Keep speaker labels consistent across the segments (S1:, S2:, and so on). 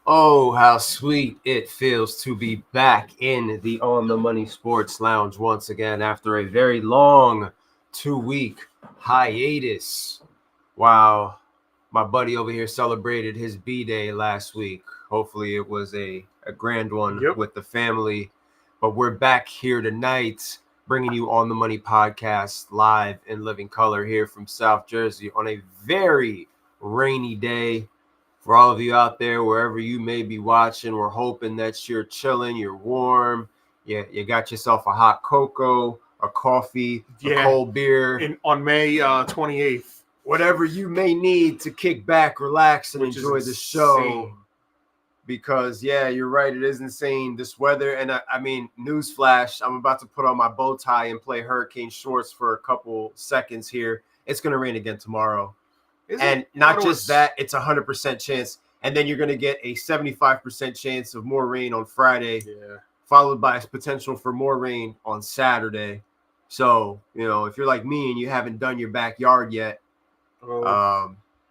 S1: Oh, how sweet it feels to be back in the On the Money Sports Lounge once again after a very long 2-week hiatus. Wow, my buddy over here celebrated his B-Day last week. Hopefully it was a grand one with the family. But we're back here tonight bringing you On the Money podcast live in living color here from South Jersey on a very rainy day. For all of you out there, wherever you may be watching, we're hoping that you're chilling, you're warm, you got yourself a hot cocoa, a coffee, a cold beer.
S2: On May 28th.
S1: Whatever you may need to kick back, relax, and enjoy the show. Because, you're right, it is insane. This weather, and I mean, newsflash, I'm about to put on my bow tie and play hurricane shorts for a couple seconds here. It's going to rain again tomorrow. And not just that, it's 100% chance. And then you're going to get a 75% chance of more rain on Friday, followed by a potential for more rain on Saturday. So, if you're like me and you haven't done your backyard yet, you're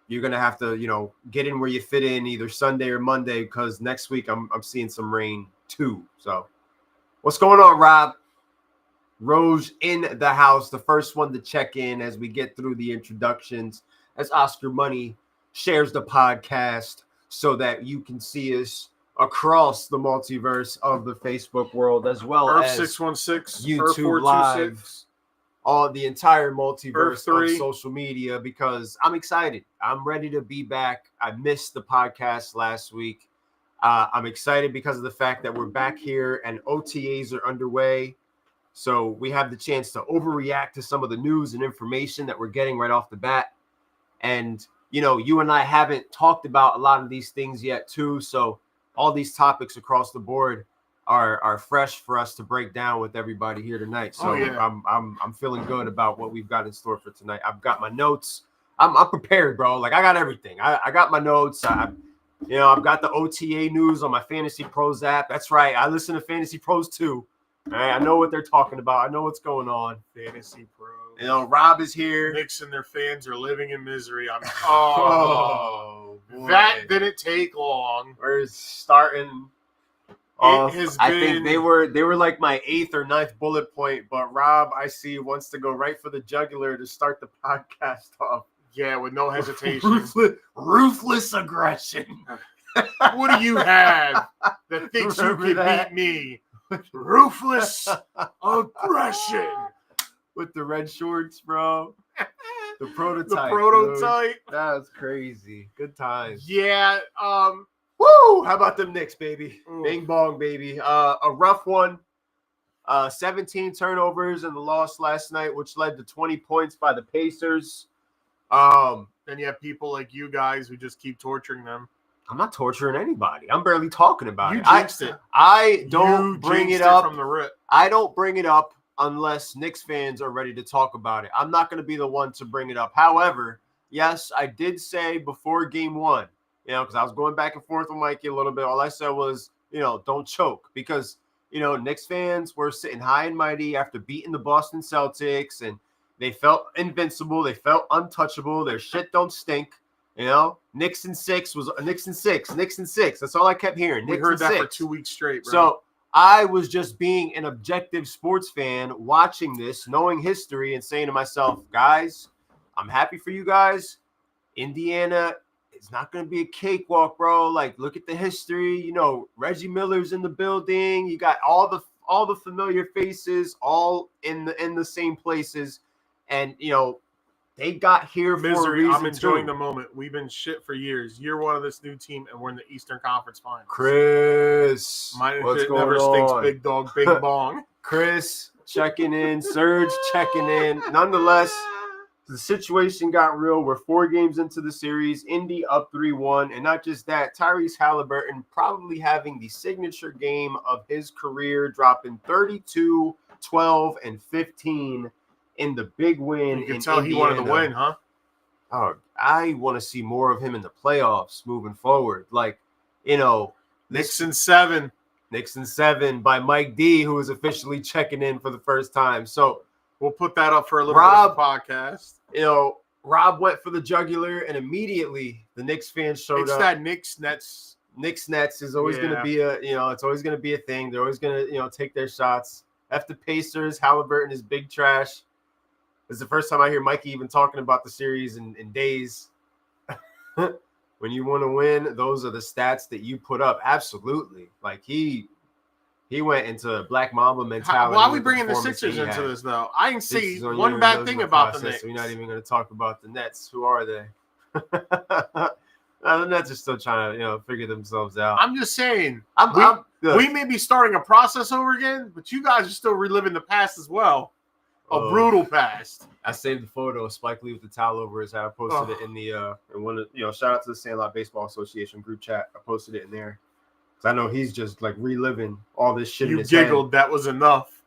S1: going to have to, get in where you fit in either Sunday or Monday, because next week I'm seeing some rain too. So what's going on, Rob? Rose in the house, the first one to check in as we get through the introductions. As Oscar Money shares the podcast so that you can see us across the multiverse of the Facebook world, as well as
S2: 616,
S1: YouTube Live, all the entire multiverse of social media, because I'm excited. I'm ready to be back. I missed the podcast last week. I'm excited because of the fact that we're back here and OTAs are underway. So we have the chance to overreact to some of the news and information that we're getting right off the bat. And, you and I haven't talked about a lot of these things yet, too. So all these topics across the board are fresh for us to break down with everybody here tonight. So I'm feeling good about what we've got in store for tonight. I've got my notes. I'm prepared, bro. Like, I got everything. I got my notes. I've got the OTA news on my Fantasy Pros app. That's right. I listen to Fantasy Pros, too. All right, I know what they're talking about. I know what's going on.
S2: Fantasy Pros.
S1: Rob is here.
S2: Knicks and their fans are living in misery.
S1: Boy.
S2: That didn't take long.
S1: We're starting off. I think they were like my 8th or 9th bullet point, but Rob, I see, wants to go right for the jugular to start the podcast off.
S2: Yeah, with no hesitation.
S1: Ruthless aggression.
S2: What do you have that thinks you can beat me? Ruthless aggression.
S1: With the red shorts, bro. The prototype.
S2: Dude.
S1: That was crazy. Good times.
S2: Yeah.
S1: Woo! How about them Knicks, baby?
S2: Ooh.
S1: Bing bong, baby. A rough one. 17 turnovers in the loss last night, which led to 20 points by the Pacers.
S2: And you have people like you guys who just keep torturing them.
S1: I'm not torturing anybody. I'm barely talking about
S2: it.
S1: You jinxed it. I don't bring it up
S2: from the rip.
S1: I don't bring it up unless Knicks fans are ready to talk about it. I'm not going to be the one to bring it up. However, yes, I did say before game one, because I was going back and forth with Mikey a little bit. All I said was, don't choke, because, Knicks fans were sitting high and mighty after beating the Boston Celtics, and they felt invincible. They felt untouchable. Their shit don't stink. Knicks and six. That's all I kept hearing.
S2: We heard that for 2 weeks straight, bro.
S1: So I was just being an objective sports fan, watching this, knowing history, and saying to myself, guys, I'm happy for you guys. Indiana is not going to be a cakewalk, bro. Like, look at the history. Reggie Miller's in the building. You got all the familiar faces, all in the same places, and they got here
S2: misery.
S1: For a reason.
S2: I'm enjoying the moment. We've been shit for years. Year one of this new team, and we're in the Eastern Conference Finals.
S1: Chris,
S2: what's going never on? Stinks, big dog, big bong.
S1: Chris checking in, Serge checking in. Nonetheless, the situation got real. We're 4 games into the series. Indy up 3-1, and not just that, Tyrese Halliburton probably having the signature game of his career, dropping 32, 12, and 15. In the big win.
S2: You can tell Indiana. He wanted to win, huh?
S1: Oh, I want to see more of him in the playoffs moving forward. Like,
S2: Knicks in 7.
S1: Knicks in 7 by Mike D, who is officially checking in for the first time. So
S2: we'll put that up for a little bit of the podcast.
S1: Rob went for the jugular, and immediately the Knicks fans showed up.
S2: It's that Knicks-Nets
S1: Knicks Nets is always going to be it's always going to be a thing. They're always going to, take their shots. F the Pacers. Halliburton is big trash. This is the first time I hear Mikey even talking about the series in days. When you want to win, those are the stats that you put up. Absolutely. Like he went into Black Mamba mentality.
S2: Why are we bringing the Sixers into this, though? I can see one bad thing about the Knicks.
S1: So we're not even going to talk about the Nets. Who are they? The Nets are still trying to, figure themselves out.
S2: I'm just saying. We may be starting a process over again, but you guys are still reliving the past as well. A brutal past.
S1: I saved the photo of Spike Lee with the towel over his head. I posted it in the in one of, shout out to the Sandlot Baseball Association group chat. I posted it in there. I know he's just like reliving all this shit.
S2: You giggled. That was enough.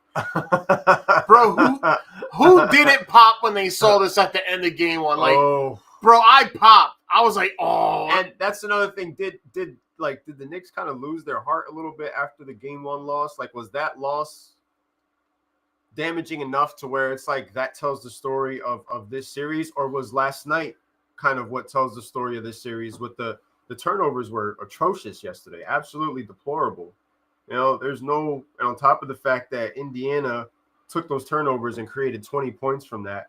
S2: Bro, who didn't pop when they saw this at the end of game one? Like, bro, I popped. I was like, oh.
S1: And that's another thing. Did the Knicks kind of lose their heart a little bit after the game one loss? Like, was that loss damaging enough to where it's like that tells the story of this series? Or was last night kind of what tells the story of this series with the turnovers were atrocious yesterday, absolutely deplorable. There's no, and on top of the fact that Indiana took those turnovers and created 20 points from that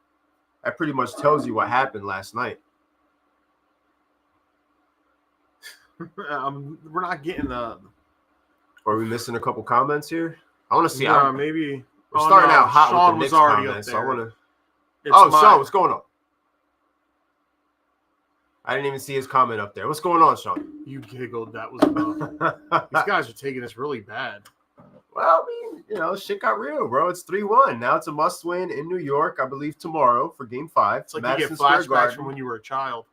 S1: pretty much tells you what happened last night.
S2: We're not getting the.
S1: Are we missing a couple comments here? I want to see.
S2: Maybe
S1: we're starting out hot
S2: Sean
S1: with the Knicks
S2: was already
S1: comments.
S2: up there.
S1: So I want to. Sean, what's going on? I didn't even see his comment up there. What's going on, Sean?
S2: You giggled. That was enough. These guys are taking this really bad.
S1: Well, I mean, shit got real, bro. It's 3-1. Now it's a must-win in New York, I believe, tomorrow for Game 5.
S2: It's like Madison you get flashbacks from when you were a child.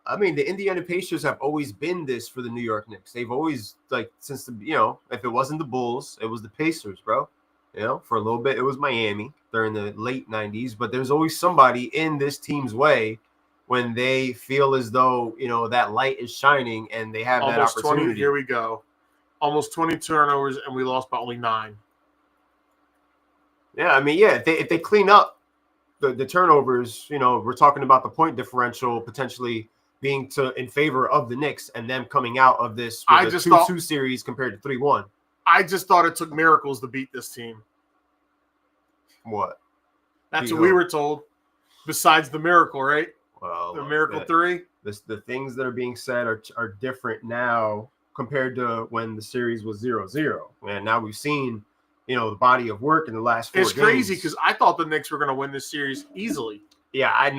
S1: I mean, the Indiana Pacers have always been this for the New York Knicks. They've always, since the, if it wasn't the Bulls, it was the Pacers, bro. For a little bit, it was Miami during the late 90s. But there's always somebody in this team's way when they feel as though, that light is shining and they have that opportunity.
S2: 20, here we go. Almost 20 turnovers, and we lost by only 9.
S1: Yeah, I mean, if they clean up the turnovers, we're talking about the point differential potentially being in favor of the Knicks and them coming out of this with a 2-2 series compared to 3-1.
S2: I just thought it took miracles to beat this team.
S1: What?
S2: That's what we were told. Besides the miracle, right?
S1: Well,
S2: the miracle 3.
S1: The things that are being said are different now compared to when the series was 0-0. And now we've seen, the body of work in the last 4 games.
S2: It's crazy because I thought the Knicks were going to win this series easily.
S1: Yeah, I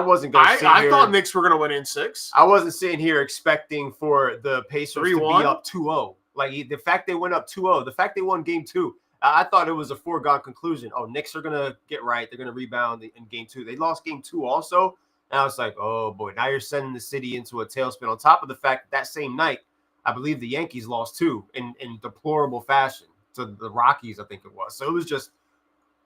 S1: wasn't going to sit here.
S2: I thought Knicks were going to win in 6.
S1: I wasn't sitting here expecting for the Pacers
S2: 3-1?
S1: to be up 2-0. Like, the fact they went up 2-0, the fact they won game 2, I thought it was a foregone conclusion. Oh, Knicks are going to get right. They're going to rebound in game 2. They lost game 2 also. And I was like, oh, boy, now you're sending the city into a tailspin. On top of the fact that same night, I believe the Yankees lost too in deplorable fashion to the Rockies, I think it was. So it was just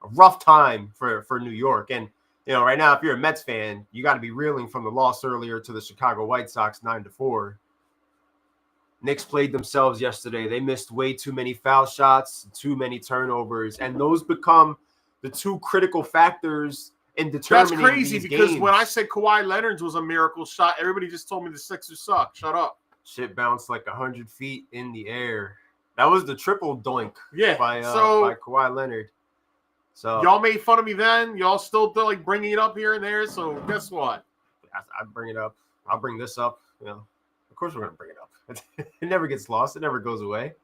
S1: a rough time for New York. And, right now, if you're a Mets fan, you got to be reeling from the loss earlier to the Chicago White Sox 9-4. Knicks played themselves yesterday. They missed way too many foul shots, too many turnovers, and those become the 2 critical factors in determining.
S2: That's crazy
S1: these
S2: because
S1: games.
S2: When I said Kawhi Leonard's was a miracle shot, everybody just told me the Sixers suck. Shut up.
S1: Shit bounced like 100 feet in the air. That was the triple doink by Kawhi Leonard. So
S2: y'all made fun of me then. Y'all still bringing it up here and there. So guess what?
S1: I bring it up. I'll bring this up. Of course we're gonna bring it up. It never gets lost. It never goes away.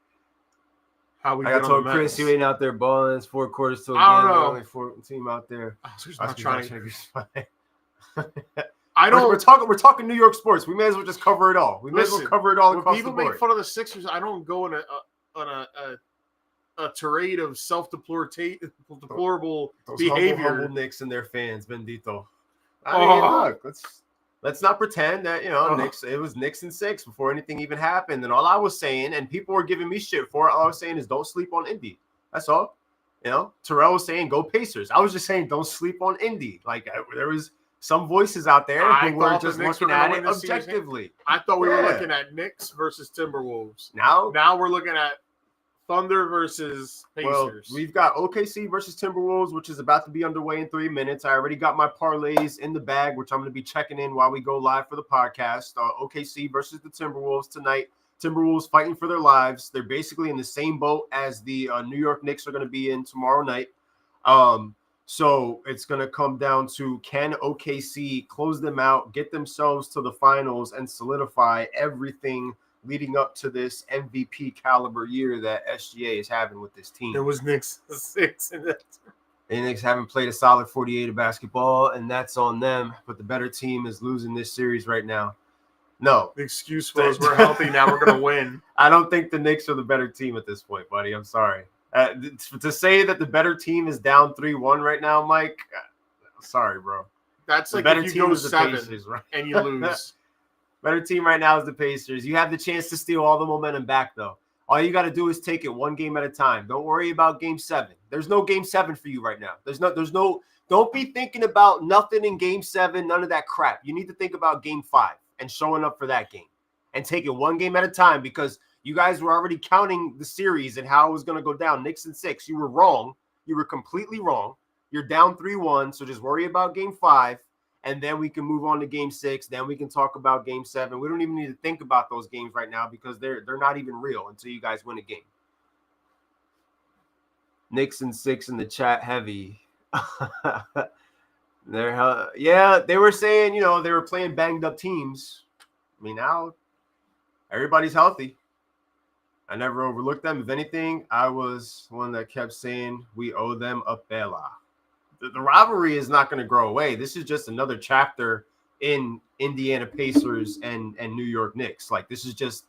S2: I
S1: told Chris, you ain't out there balling. It's 4 quarters to a game.
S2: I don't know.
S1: Only 4 team out there.
S2: Not trying to.
S1: We're talking New York sports. We may as well just cover it all. We may as well cover it all across the board.
S2: People make fun of the Sixers. I don't go on a tirade of deplorable behavior.
S1: Humble Knicks and their fans, Bendito. I mean, look, let's not pretend that Knicks. It was Knicks in 6 before anything even happened. And all I was saying, and people were giving me shit for it, all I was saying is don't sleep on Indy. That's all. Terrell was saying go Pacers. I was just saying don't sleep on Indy. Like there was some voices out there who were just looking at it objectively.
S2: I thought we were looking at Knicks versus Timberwolves.
S1: Now
S2: we're looking at Thunder versus Pacers.
S1: Well, we've got OKC versus Timberwolves, which is about to be underway in 3 minutes. I already got my parlays in the bag, which I'm going to be checking in while we go live for the podcast. OKC versus the Timberwolves tonight. Timberwolves fighting for their lives. They're basically in the same boat as the New York Knicks are going to be in tomorrow night. So it's going to come down to, can OKC close them out, get themselves to the finals, and solidify everything leading up to this MVP caliber year that SGA is having with this team.
S2: There was Knicks 6 in that.
S1: The Knicks haven't played a solid 48 of basketball, and that's on them. But the better team is losing this series right now. No.
S2: The excuse was we're healthy, now we're going to win.
S1: I don't think the Knicks are the better team at this point, buddy. I'm sorry. To say that the better team is down 3-1 right now, Mike, sorry, bro.
S2: That's
S1: the
S2: like
S1: better
S2: if
S1: team
S2: you go
S1: is the
S2: 7
S1: Pacers, right?
S2: and you lose.
S1: Better team right now is the Pacers. You have the chance to steal all the momentum back, though. All you got to do is take it one game at a time. Don't worry about game 7. There's no game 7 for you right now. Don't be thinking about nothing in game 7, none of that crap. You need to think about game 5 and showing up for that game and take it one game at a time, because you guys were already counting the series and how it was going to go down. Knicks in 6. You were wrong. You were completely wrong. You're down 3-1. So just worry about game 5. And then we can move on to game 6. Then we can talk about game 7. We don't even need to think about those games right now because they're not even real until you guys win a game. Knicks and 6 in the chat heavy. They were saying, they were playing banged up teams. I mean, now everybody's healthy. I never overlooked them. If anything, I was one that kept saying we owe them a bella. The rivalry is not going to grow away. This is just another chapter in Indiana Pacers and New York Knicks. Like, this is just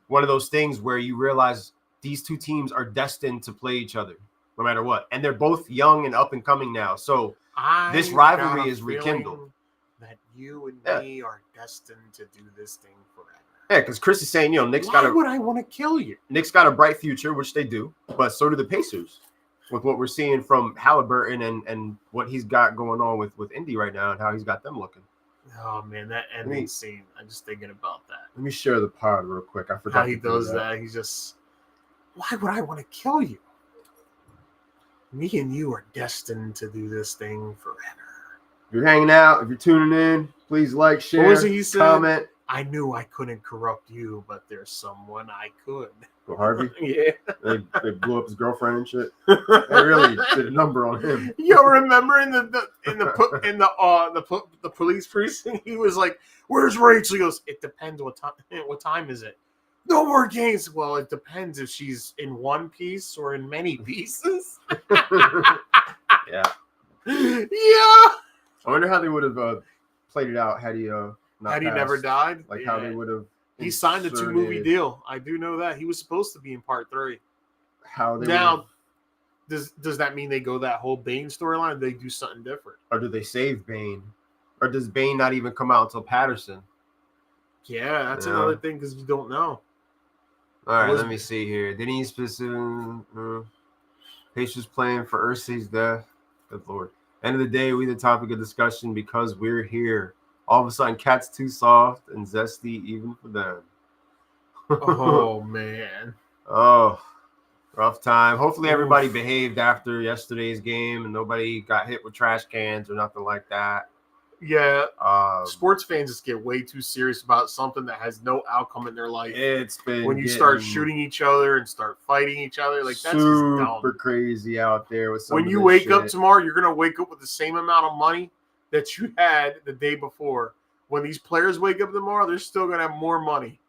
S1: one of those things where you realize these two teams are destined to play each other no matter what. And they're both young and up and coming now. So this rivalry is rekindled.
S2: That you and me are destined to do this thing forever.
S1: Yeah, because Chris is saying, Knicks
S2: Why would I want to kill you?
S1: Knicks got a bright future, which they do, but so do the Pacers. With what we're seeing from Halliburton and what he's got going on with Indy right now and how he's got them looking.
S2: Oh, man, that ending scene. I'm just thinking about that.
S1: Let me share the pod real quick. I forgot
S2: how he does that. He's just, why would I want to kill you? Me and you are destined to do this thing forever.
S1: If you're hanging out, if you're tuning in, please like, share,
S2: what was it he said?
S1: Comment.
S2: I knew I couldn't corrupt you, but there's someone I could.
S1: Well, Harvey?
S2: Yeah.
S1: They blew up his girlfriend and shit. They really did a number on him.
S2: Yo, remember in the police precinct, he was like, "Where's Rachel?" He goes, "It depends what time. What time is it? No more games." Well, it depends if she's in one piece or in many pieces.
S1: Yeah.
S2: Yeah.
S1: I wonder how they would have played it out had he
S2: never died.
S1: Like how they would have.
S2: He signed a 2-movie deal. I do know that. He was supposed to be in part 3.
S1: How they
S2: now does that mean they go that whole Bane storyline, or they do something different?
S1: Or do they save Bane? Or does Bane not even come out until Patterson?
S2: Yeah, that's another thing because you don't know.
S1: All right, let me see here. Did he specific Pacers playing for Ursay's death? Good Lord. End of the day, we the topic of discussion because we're here. All of a sudden, Cat's too soft and zesty even for them.
S2: Oh, man.
S1: Oh, rough time. Hopefully everybody behaved after yesterday's game and nobody got hit with trash cans or nothing like that.
S2: Yeah. Sports fans just get way too serious about something that has no outcome in their life.
S1: It's been
S2: when you start shooting each other and start fighting each other. Like, that's
S1: super crazy out there. With some
S2: when you wake up tomorrow, you're going to wake up with the same amount of money that you had the day before. When these players wake up tomorrow, they're still going to have more money,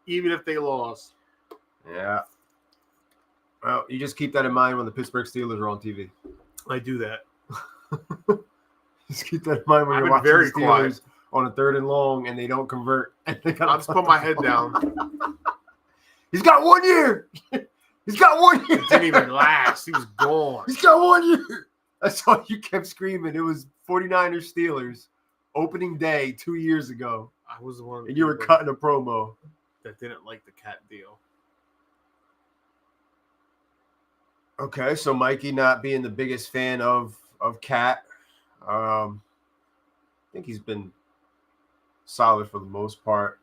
S2: even if they lost.
S1: Yeah. Well, you just keep that in mind when the Pittsburgh Steelers are on TV.
S2: I do that.
S1: Just keep that in mind when you're watching the Steelers on a 3rd and long and they don't convert. And they
S2: I'll just put my head down.
S1: He's got 1 year. He's got 1 year.
S2: It didn't even last. He was gone.
S1: He's got 1 year. That's all you kept screaming. It was 49ers Steelers opening day 2 years ago.
S2: I was the one.
S1: And you were cutting a promo.
S2: That didn't like the cat deal.
S1: Okay, so Mikey not being the biggest fan of Cat. I think he's been solid for the most part.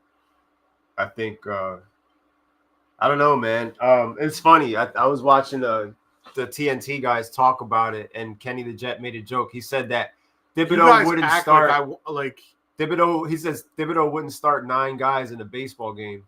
S1: I think I don't know, man. It's funny. I was watching the TNT guys talk about it, and Kenny the Jet made a joke. He said that Thibodeau wouldn't start. Thibodeau, he says Thibodeau wouldn't start 9 guys in a baseball game.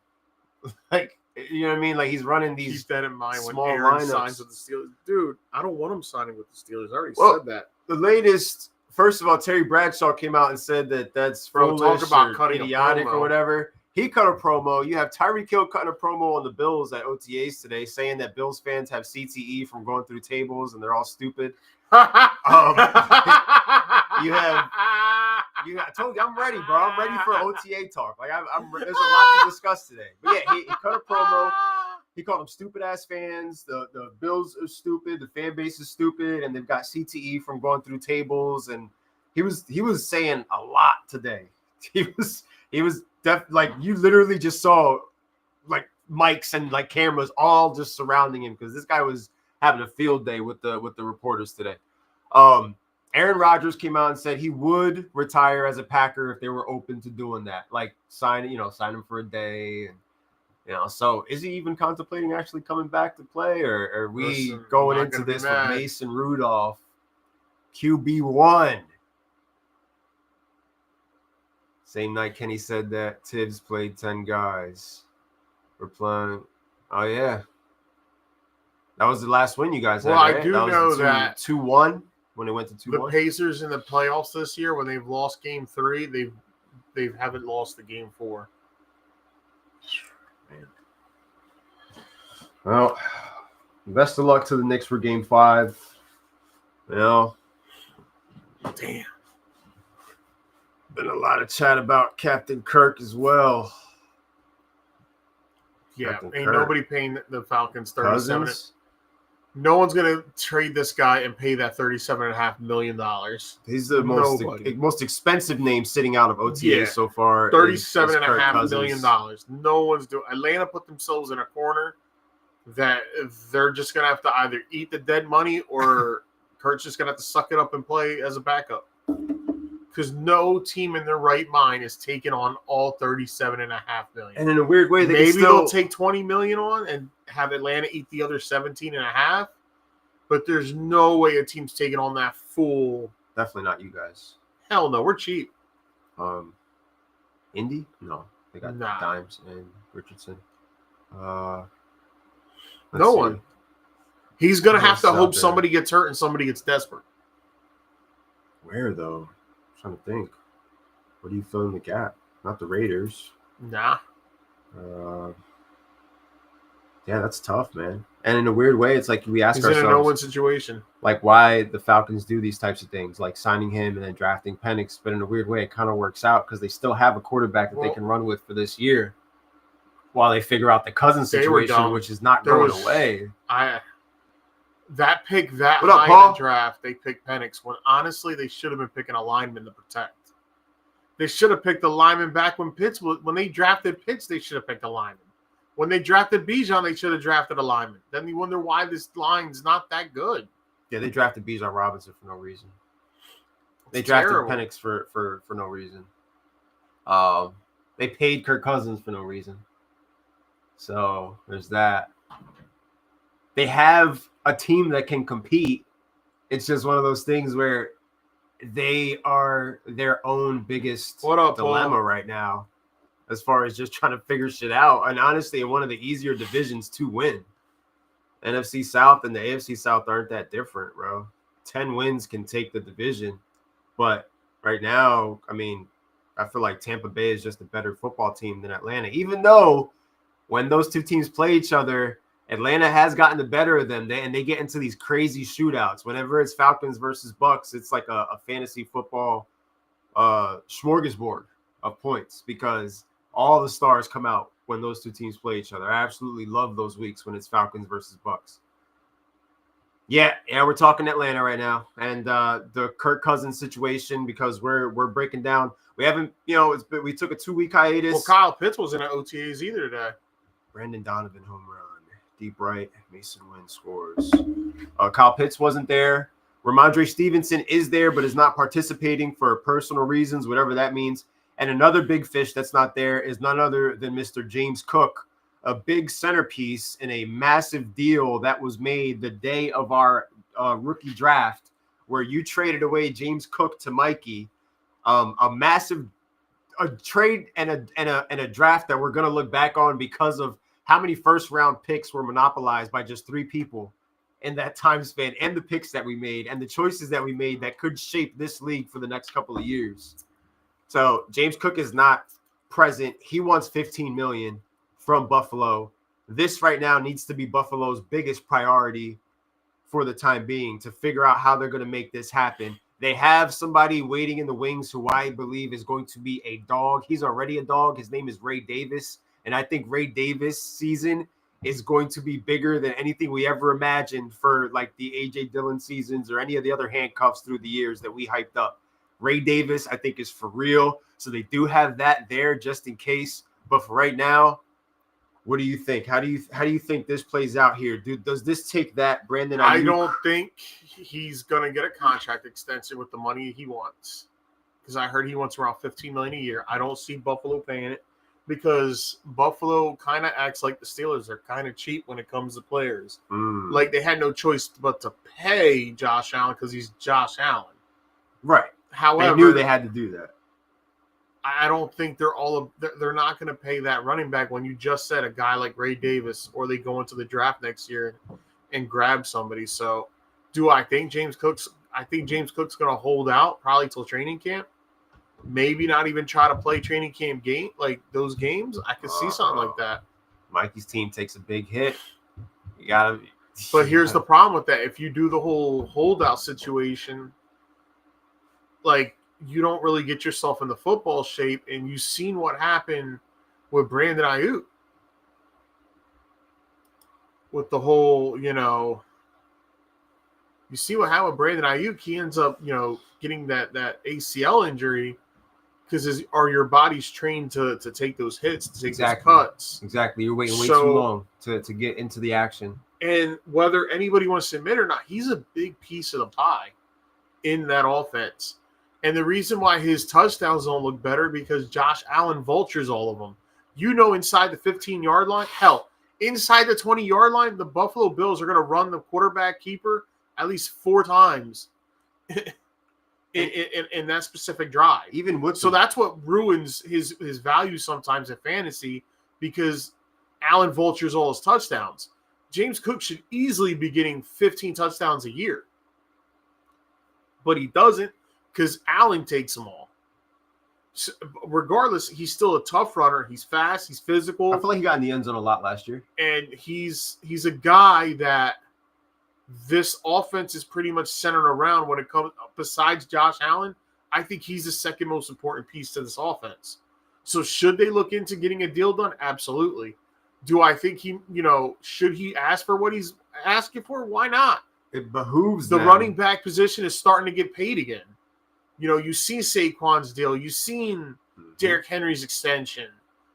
S1: Like, You know what I mean? Like he's running these.
S2: Keep that in mind when
S1: small
S2: Aaron
S1: lineups.
S2: signs with the Steelers. Dude, I don't want him signing with the Steelers. I already said that.
S1: The latest, first of all, Terry Bradshaw came out and said that that's foolish,
S2: talk about
S1: or
S2: cutting
S1: idiotic
S2: a promo.
S1: or whatever. He cut a promo. You have Tyreek Hill cutting a promo on the Bills at OTAs today, saying that Bills fans have CTE from going through tables and they're all stupid. You have. I told you I'm ready, bro. I'm ready for OTA talk. Like there's a lot to discuss today. But yeah, he cut a promo. He called them stupid ass fans. The Bills are stupid. The fan base is stupid, and they've got CTE from going through tables. And he was saying a lot today. He was like you literally just saw like mics and like cameras all just surrounding him because this guy was having a field day with the reporters today. Aaron Rodgers came out and said he would retire as a Packer if they were open to doing that, like sign him for a day, and so is he even contemplating actually coming back to play, or are we going into this with Mason Rudolph, QB1? Same night Kenny said that Tibbs played 10 guys. We're playing. Oh yeah, that was the last win you guys had.
S2: Well,
S1: right?
S2: I do know that
S1: 2-1. When it went to 2-1.
S2: The Pacers in the playoffs this year, when they've lost game 3, they haven't lost the game 4.
S1: Man. Well, best of luck to the Knicks for game 5.
S2: Damn.
S1: Been a lot of chat about Captain Kirk as well.
S2: Yeah,
S1: Captain
S2: ain't
S1: Kirk.
S2: Nobody paying the Falcons 37.
S1: Cousins?
S2: No one's going to trade this guy and pay that $37.5 million.
S1: He's the most expensive name sitting out of OTA so far.
S2: $37.5 million. No one's doing. Atlanta put themselves in a corner that they're just going to have to either eat the dead money or Kurt's just going to have to suck it up and play as a backup. Because no team in their right mind is taking on all $37.5 million.
S1: And in a weird way,
S2: they'll take $20 million on and have Atlanta eat the other $17.5. But there's no way a team's taking on that full.
S1: Definitely not you guys.
S2: Hell no, we're cheap.
S1: Indy? No, they got Dimes and Richardson.
S2: No one. He's gonna have to hope somebody gets hurt and somebody gets desperate.
S1: Where though? I'm trying to think. Where do you fill in the gap? Not the Raiders.
S2: Nah.
S1: Yeah, that's tough, man. And in a weird way, it's like we ask ourselves,
S2: in a no-win situation.
S1: Like why the Falcons do these types of things, like signing him and then drafting Penix. But in a weird way, it kind of works out because they still have a quarterback that they can run with for this year, while they figure out the Cousins situation, which is not going away.
S2: That pick that high in the draft, they picked Penix when honestly they should have been picking a lineman to protect. They should have picked a lineman back when they drafted Pitts. They should have picked a lineman. When they drafted Bijan, they should have drafted a lineman. Then you wonder why this line's not that good.
S1: Yeah, they drafted Bijan Robinson for no reason. They drafted Penix for no reason. They paid Kirk Cousins for no reason. So there's that. They have a team that can compete. It's just one of those things where they are their own biggest dilemma right now, as far as just trying to figure shit out. And honestly, one of the easier divisions to win. NFC South and the AFC South aren't that different, bro. 10 wins can take the division. But right now, I mean, I feel like Tampa Bay is just a better football team than Atlanta. Even though when those two teams play each other, Atlanta has gotten the better of them. They get into these crazy shootouts. Whenever it's Falcons versus Bucks, it's like a fantasy football smorgasbord of points because all the stars come out when those two teams play each other. I absolutely love those weeks when it's Falcons versus Bucks. Yeah, we're talking Atlanta right now, and the Kirk Cousins situation because we're breaking down. We haven't, we took a 2-week hiatus.
S2: Well, Kyle Pitts wasn't at OTAs either today.
S1: Brandon Donovan home run, deep right. Mason Wynn scores. Kyle Pitts wasn't there. Ramondre Stevenson is there, but is not participating for personal reasons, whatever that means. And another big fish that's not there is none other than Mr. James Cook, a big centerpiece in a massive deal that was made the day of our rookie draft, where you traded away James Cook to Mikey. A massive trade and a draft that we're going to look back on because of how many first-round picks were monopolized by just 3 people in that time span, and the picks that we made and the choices that we made that could shape this league for the next couple of years. So James Cook is not present. He wants $15 million from Buffalo. This right now needs to be Buffalo's biggest priority for the time being, to figure out how they're going to make this happen. They have somebody waiting in the wings who I believe is going to be a dog. He's already a dog. His name is Ray Davis. And I think Ray Davis' season is going to be bigger than anything we ever imagined for like the A.J. Dillon seasons or any of the other handcuffs through the years that we hyped up. Ray Davis, I think, is for real. So they do have that there just in case. But for right now, what do you think? How do you think this plays out here? Does this take that, Brandon?
S2: I don't think he's going to get a contract extension with the money he wants, because I heard he wants around $15 million a year. I don't see Buffalo paying it, because Buffalo kind of acts like the Steelers. They're kind of cheap when it comes to players. Like they had no choice but to pay Josh Allen because he's Josh Allen.
S1: Right.
S2: However,
S1: they knew they had to do that.
S2: I don't think they're not going to pay that running back when you just said a guy like Ray Davis, or they go into the draft next year and grab somebody. So do I think James Cook's going to hold out probably till training camp. Maybe not even try to play training camp game like those games. I could see something like that.
S1: Mikey's team takes a big hit. You gotta.
S2: But here's the problem with that: if you do the whole holdout situation, like you don't really get yourself in the football shape, and you've seen what happened with Brandon Ayuk. With the whole, you see what happened with Brandon Ayuk. He ends up, getting that ACL injury. Because your body's trained to take those hits, to take those cuts.
S1: Exactly. You're waiting way too long to get into the action.
S2: And whether anybody wants to admit or not, he's a big piece of the pie in that offense. And the reason why his touchdowns don't look better, because Josh Allen vultures all of them. Inside the 15-yard line, hell, inside the 20-yard line, the Buffalo Bills are going to run the quarterback keeper at least 4 times. In that specific drive. That's what ruins his value sometimes in fantasy, because Allen vultures all his touchdowns. James Cook should easily be getting 15 touchdowns a year. But he doesn't, because Allen takes them all. So, regardless, he's still a tough runner. He's fast. He's physical.
S1: I feel like he got in the end zone a lot last year.
S2: And he's a guy that this offense is pretty much centered around when it comes, besides Josh Allen. I think he's the second most important piece to this offense. So should they look into getting a deal done? Absolutely. Do I think should he ask for what he's asking for? Why not?
S1: It behooves
S2: the
S1: them.
S2: Running back position is starting to get paid again. You've seen Saquon's deal. You've seen Derrick Henry's extension.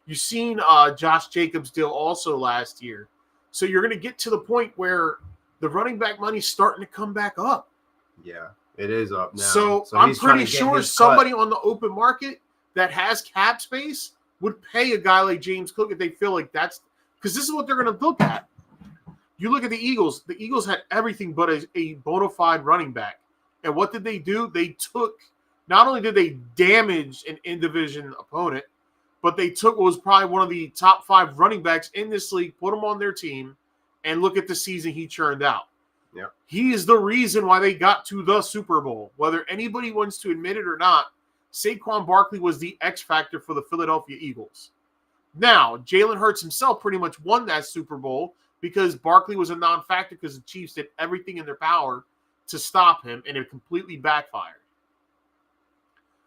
S2: You've seen Josh Jacobs' deal also last year. So you're going to get to the point where the running back money's starting to come back up.
S1: Yeah, it is up now.
S2: So I'm pretty sure somebody on the open market that has cap space would pay a guy like James Cook if they feel like that's – because this is what they're going to look at. You look at the Eagles. The Eagles had everything but a bona fide running back. And what did they do? They took – not only did they damage an in-division opponent, but they took what was probably one of the top 5 running backs in this league, put him on their team, and look at the season he churned out.
S1: Yeah,
S2: he is the reason why they got to the Super Bowl. Whether anybody wants to admit it or not, Saquon Barkley was the X factor for the Philadelphia Eagles. Now, Jalen Hurts himself pretty much won that Super Bowl because Barkley was a non-factor, because the Chiefs did everything in their power to stop him, and it completely backfired.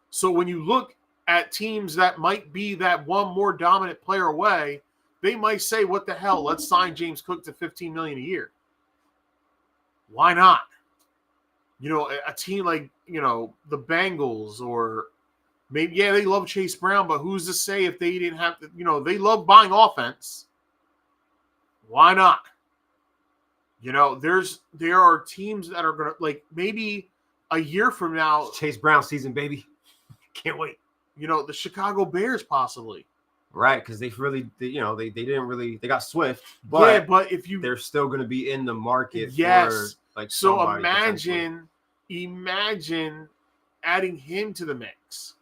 S2: So when you look at teams that might be that one more dominant player away, they might say, what the hell, let's sign James Cook to $15 million a year. Why not? A team like, the Bengals, or maybe, they love Chase Brown, but who's to say if they didn't have to, they love buying offense. Why not? There are teams that are going to, like, maybe a year from now.
S1: Chase Brown season, baby. Can't wait.
S2: The Chicago Bears possibly.
S1: Right, because they didn't really, they got Swift, but
S2: if
S1: they're still going to be in the market.
S2: Yes.
S1: For, like,
S2: so imagine adding him to the mix.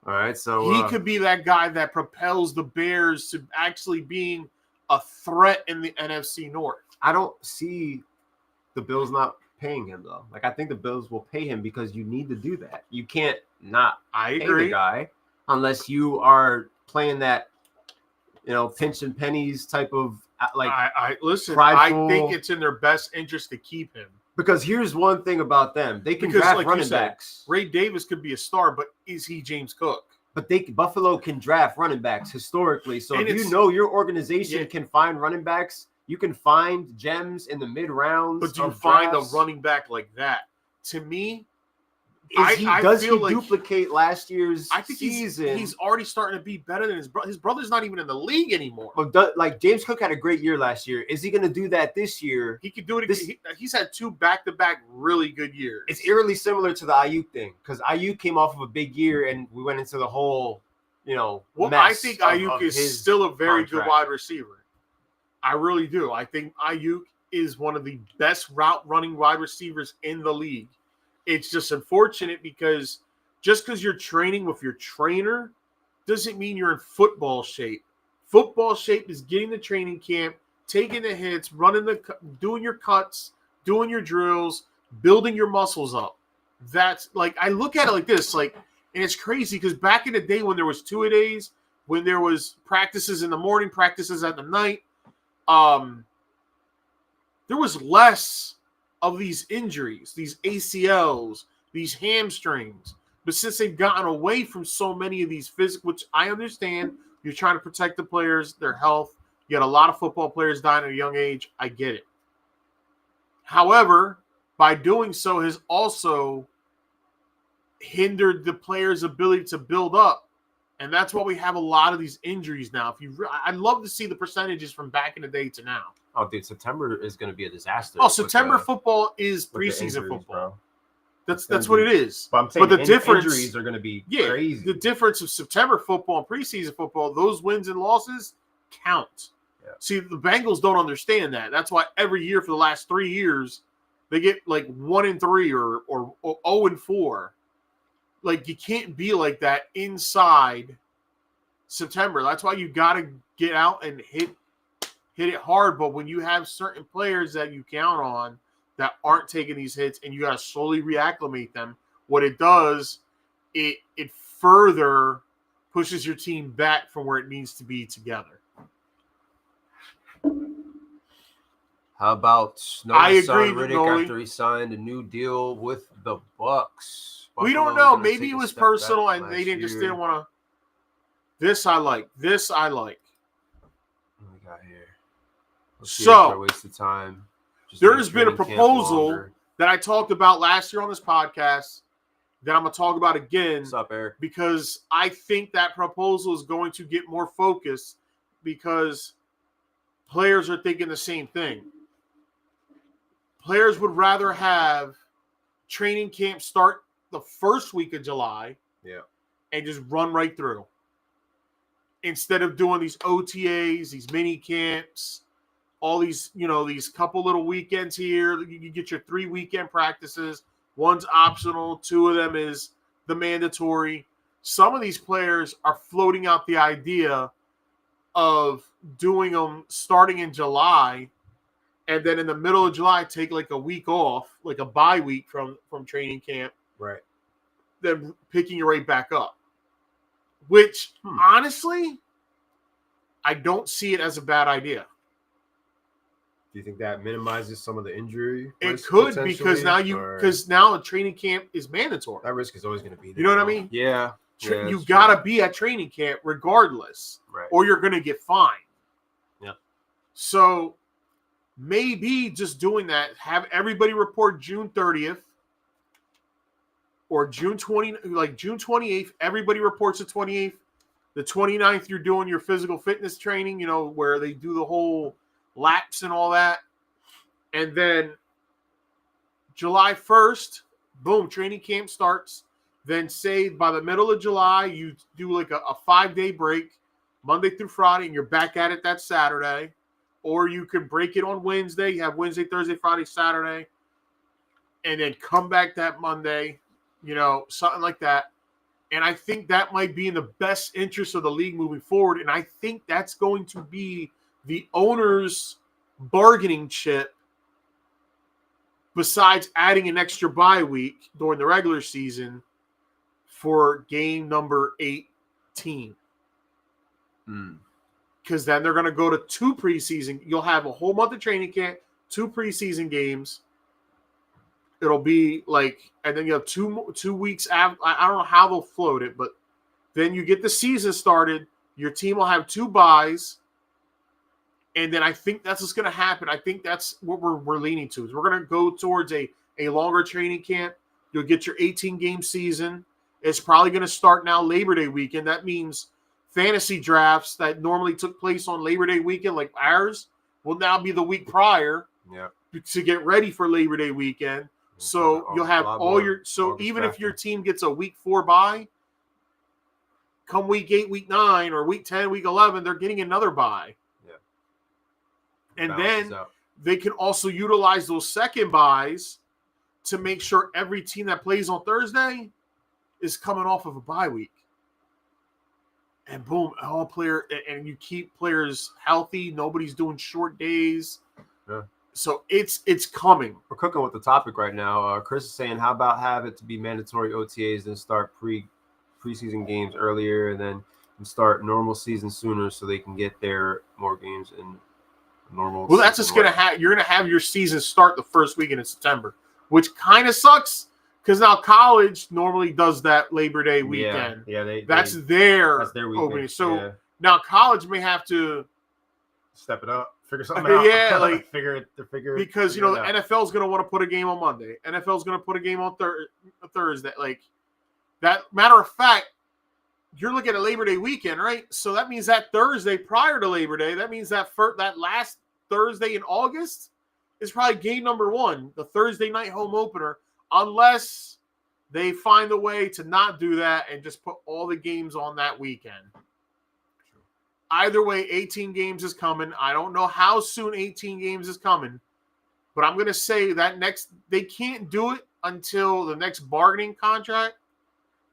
S1: All right, so
S2: he could be that guy that propels the Bears to actually being a threat in the NFC North.
S1: I don't see the Bills not paying him, though. Like, I think the Bills will pay him because you need to do that. You can't not pay the guy unless you are playing that, pinch and pennies type of, like,
S2: listen,
S1: prideful.
S2: I think it's in their best interest to keep him.
S1: Because here's one thing about them. They can draft running backs.
S2: Ray Davis could be a star, but is he James Cook?
S1: But Buffalo can draft running backs historically. So if your organization can find running backs, you can find gems in the mid rounds.
S2: But do you find a running back like that? To me,
S1: does he duplicate last year's season?
S2: He's already starting to be better than his brother. His brother's not even in the league anymore.
S1: But James Cook had a great year last year. Is he going to do that this year?
S2: He could do it. He's had 2 back-to-back really good years.
S1: It's eerily similar to the Ayuk thing because Ayuk came off of a big year and we went into the whole, mess
S2: I think Ayuk is still a very
S1: contract.
S2: good wide receiver. I really do. I think Ayuk is one of the best route-running wide receivers in the league. It's just unfortunate because just because you're training with your trainer doesn't mean you're in football shape. Football shape is getting to training camp, taking the hits, doing your cuts, doing your drills, building your muscles up. That's like, I look at it like this, and it's crazy because back in the day when there was 2-a-days, when there was practices in the morning, practices at the night, there was less of these injuries, these ACLs, these hamstrings. But since they've gotten away from so many of these physical, which I understand, you're trying to protect the players, their health. You got a lot of football players dying at a young age. I get it. However, by doing so has also hindered the players' ability to build up. And that's why we have a lot of these injuries now. I'd love to see the percentages from back in the day to now.
S1: Oh, dude, September is going to be a disaster.
S2: Oh, September football is preseason football. That's what it is.
S1: But I'm saying
S2: the difference,
S1: injuries are going to be crazy.
S2: The difference of September football and preseason football, those wins and losses count. Yeah. See, the Bengals don't understand that. That's why every year for the last 3 years, they get like 1-3 or 0-4. Like, you can't be like that inside September. That's why you got to get out and hit it hard. But when you have certain players that you count on that aren't taking these hits and you got to slowly reacclimate them, what it does, it further pushes your team back from where it needs to be together.
S1: How about Reddick
S2: Noli.
S1: after he signed a new deal with the Bucks?
S2: We don't know. Maybe it was personal and they didn't want to. This I like. What
S1: we got here?
S2: So,
S1: a waste of time.
S2: There has been a proposal that I talked about last year on this podcast that I'm going to talk about again.
S1: What's up, Eric?
S2: Because I think that proposal is going to get more focus because players are thinking the same thing. Players would rather have training camp start the first week of July and just run right through. Instead of doing these OTAs, these mini camps, all these, these couple little weekends here. You get your 3 weekend practices. One's optional. 2 of them is the mandatory. Some of these players are floating out the idea of doing them starting in July and then in the middle of July take like a week off, like a bye week from training camp.
S1: Right.
S2: Then picking it right back up. Which, honestly, I don't see it as a bad idea.
S1: Do you think that minimizes some of the injury?
S2: It could, because now a training camp is mandatory.
S1: That risk is always going to be there.
S2: You know what I mean?
S1: Yeah.
S2: You got to be at training camp regardless,
S1: right,
S2: or you're going to get fined.
S1: Yeah.
S2: So maybe just doing that, have everybody report June 30th or June 28th. Everybody reports the 28th. The 29th, you're doing your physical fitness training, where they do the whole laps and all that. And then July 1st, boom, training camp starts. Then say by the middle of July, you do like a 5-day break, Monday through Friday, and you're back at it that Saturday. Or you can break it on Wednesday. You have Wednesday, Thursday, Friday, Saturday. And then come back that Monday, something like that. And I think that might be in the best interest of the league moving forward. And I think that's going to be the owner's bargaining chip, besides adding an extra bye week during the regular season for game number 18. Because then they're going to go to 2 preseason. You'll have a whole month of training camp, 2 preseason games. It'll be like, and then you have 2 weeks after. I don't know how they'll float it, but then you get the season started. Your team will have 2 byes. And then I think that's what's going to happen. I think that's what we're leaning to. Is we're going to go towards a longer training camp. You'll get your 18-game season. It's probably going to start now Labor Day weekend. That means fantasy drafts that normally took place on Labor Day weekend, like ours, will now be the week prior to get ready for Labor Day weekend. So you'll have all your – so even if your team gets a week 4 bye, come week 8, week 9, or week 10, week 11, they're getting another bye. And then they can also utilize those second buys to make sure every team that plays on Thursday is coming off of a bye week. And boom, and you keep players healthy. Nobody's doing short days. Yeah. So it's coming.
S1: We're cooking with the topic right now. Chris is saying, how about have it to be mandatory OTAs and start preseason games earlier and then start normal season sooner so they can get their more games in normal.
S2: Well, that's just gonna have you're gonna have your season start the first weekend in September, which kind of sucks because now college normally does that Labor Day weekend.
S1: Yeah,
S2: that's their opening. So now college may have to
S1: step it up, figure something out.
S2: Yeah, like
S1: figure
S2: because the NFL is gonna want to put a game on Monday. NFL is gonna put a game on Thursday. Like that. Matter of fact, you're looking at Labor Day weekend, right? So that means that Thursday prior to Labor Day, that means that that last Thursday in August is probably game number 1, the Thursday night home opener, unless they find a way to not do that and just put all the games on that weekend. Either way, 18 games is coming. I don't know how soon 18 games is coming, but I'm going to say that they can't do it until the next bargaining contract.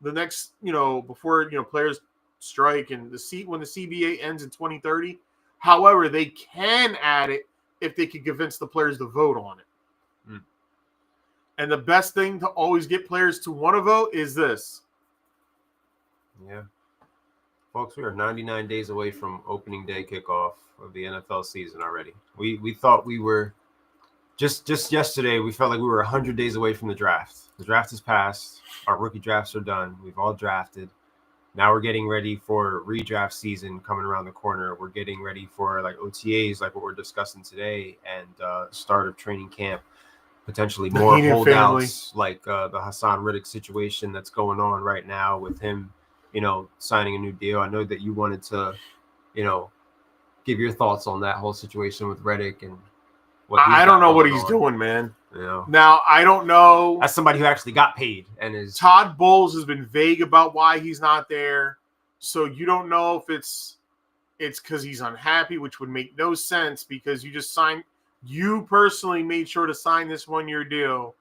S2: The next, before, players strike and when the CBA ends in 2030. However, they can add it if they can convince the players to vote on it. And the best thing to always get players to want to vote is this.
S1: Yeah. Folks, we are 99 days away from opening day kickoff of the NFL season already. We thought we were just yesterday, we felt like we were 100 days away from the draft. The draft is passed. Our rookie drafts are done. We've all drafted. Now we're getting ready for redraft season coming around the corner. We're getting ready for like OTAs, like what we're discussing today, and start of training camp. Potentially more holdouts, like the Hassan Reddick situation that's going on right now with him, signing a new deal. I know that you wanted to, give your thoughts on that whole situation with Reddick and what
S2: I don't know what he's doing, man. Now, I don't know.
S1: As somebody who actually got paid and is.
S2: Todd Bowles has been vague about why he's not there. So you don't know if it's because he's unhappy, which would make no sense because you personally made sure to sign this 1-year deal,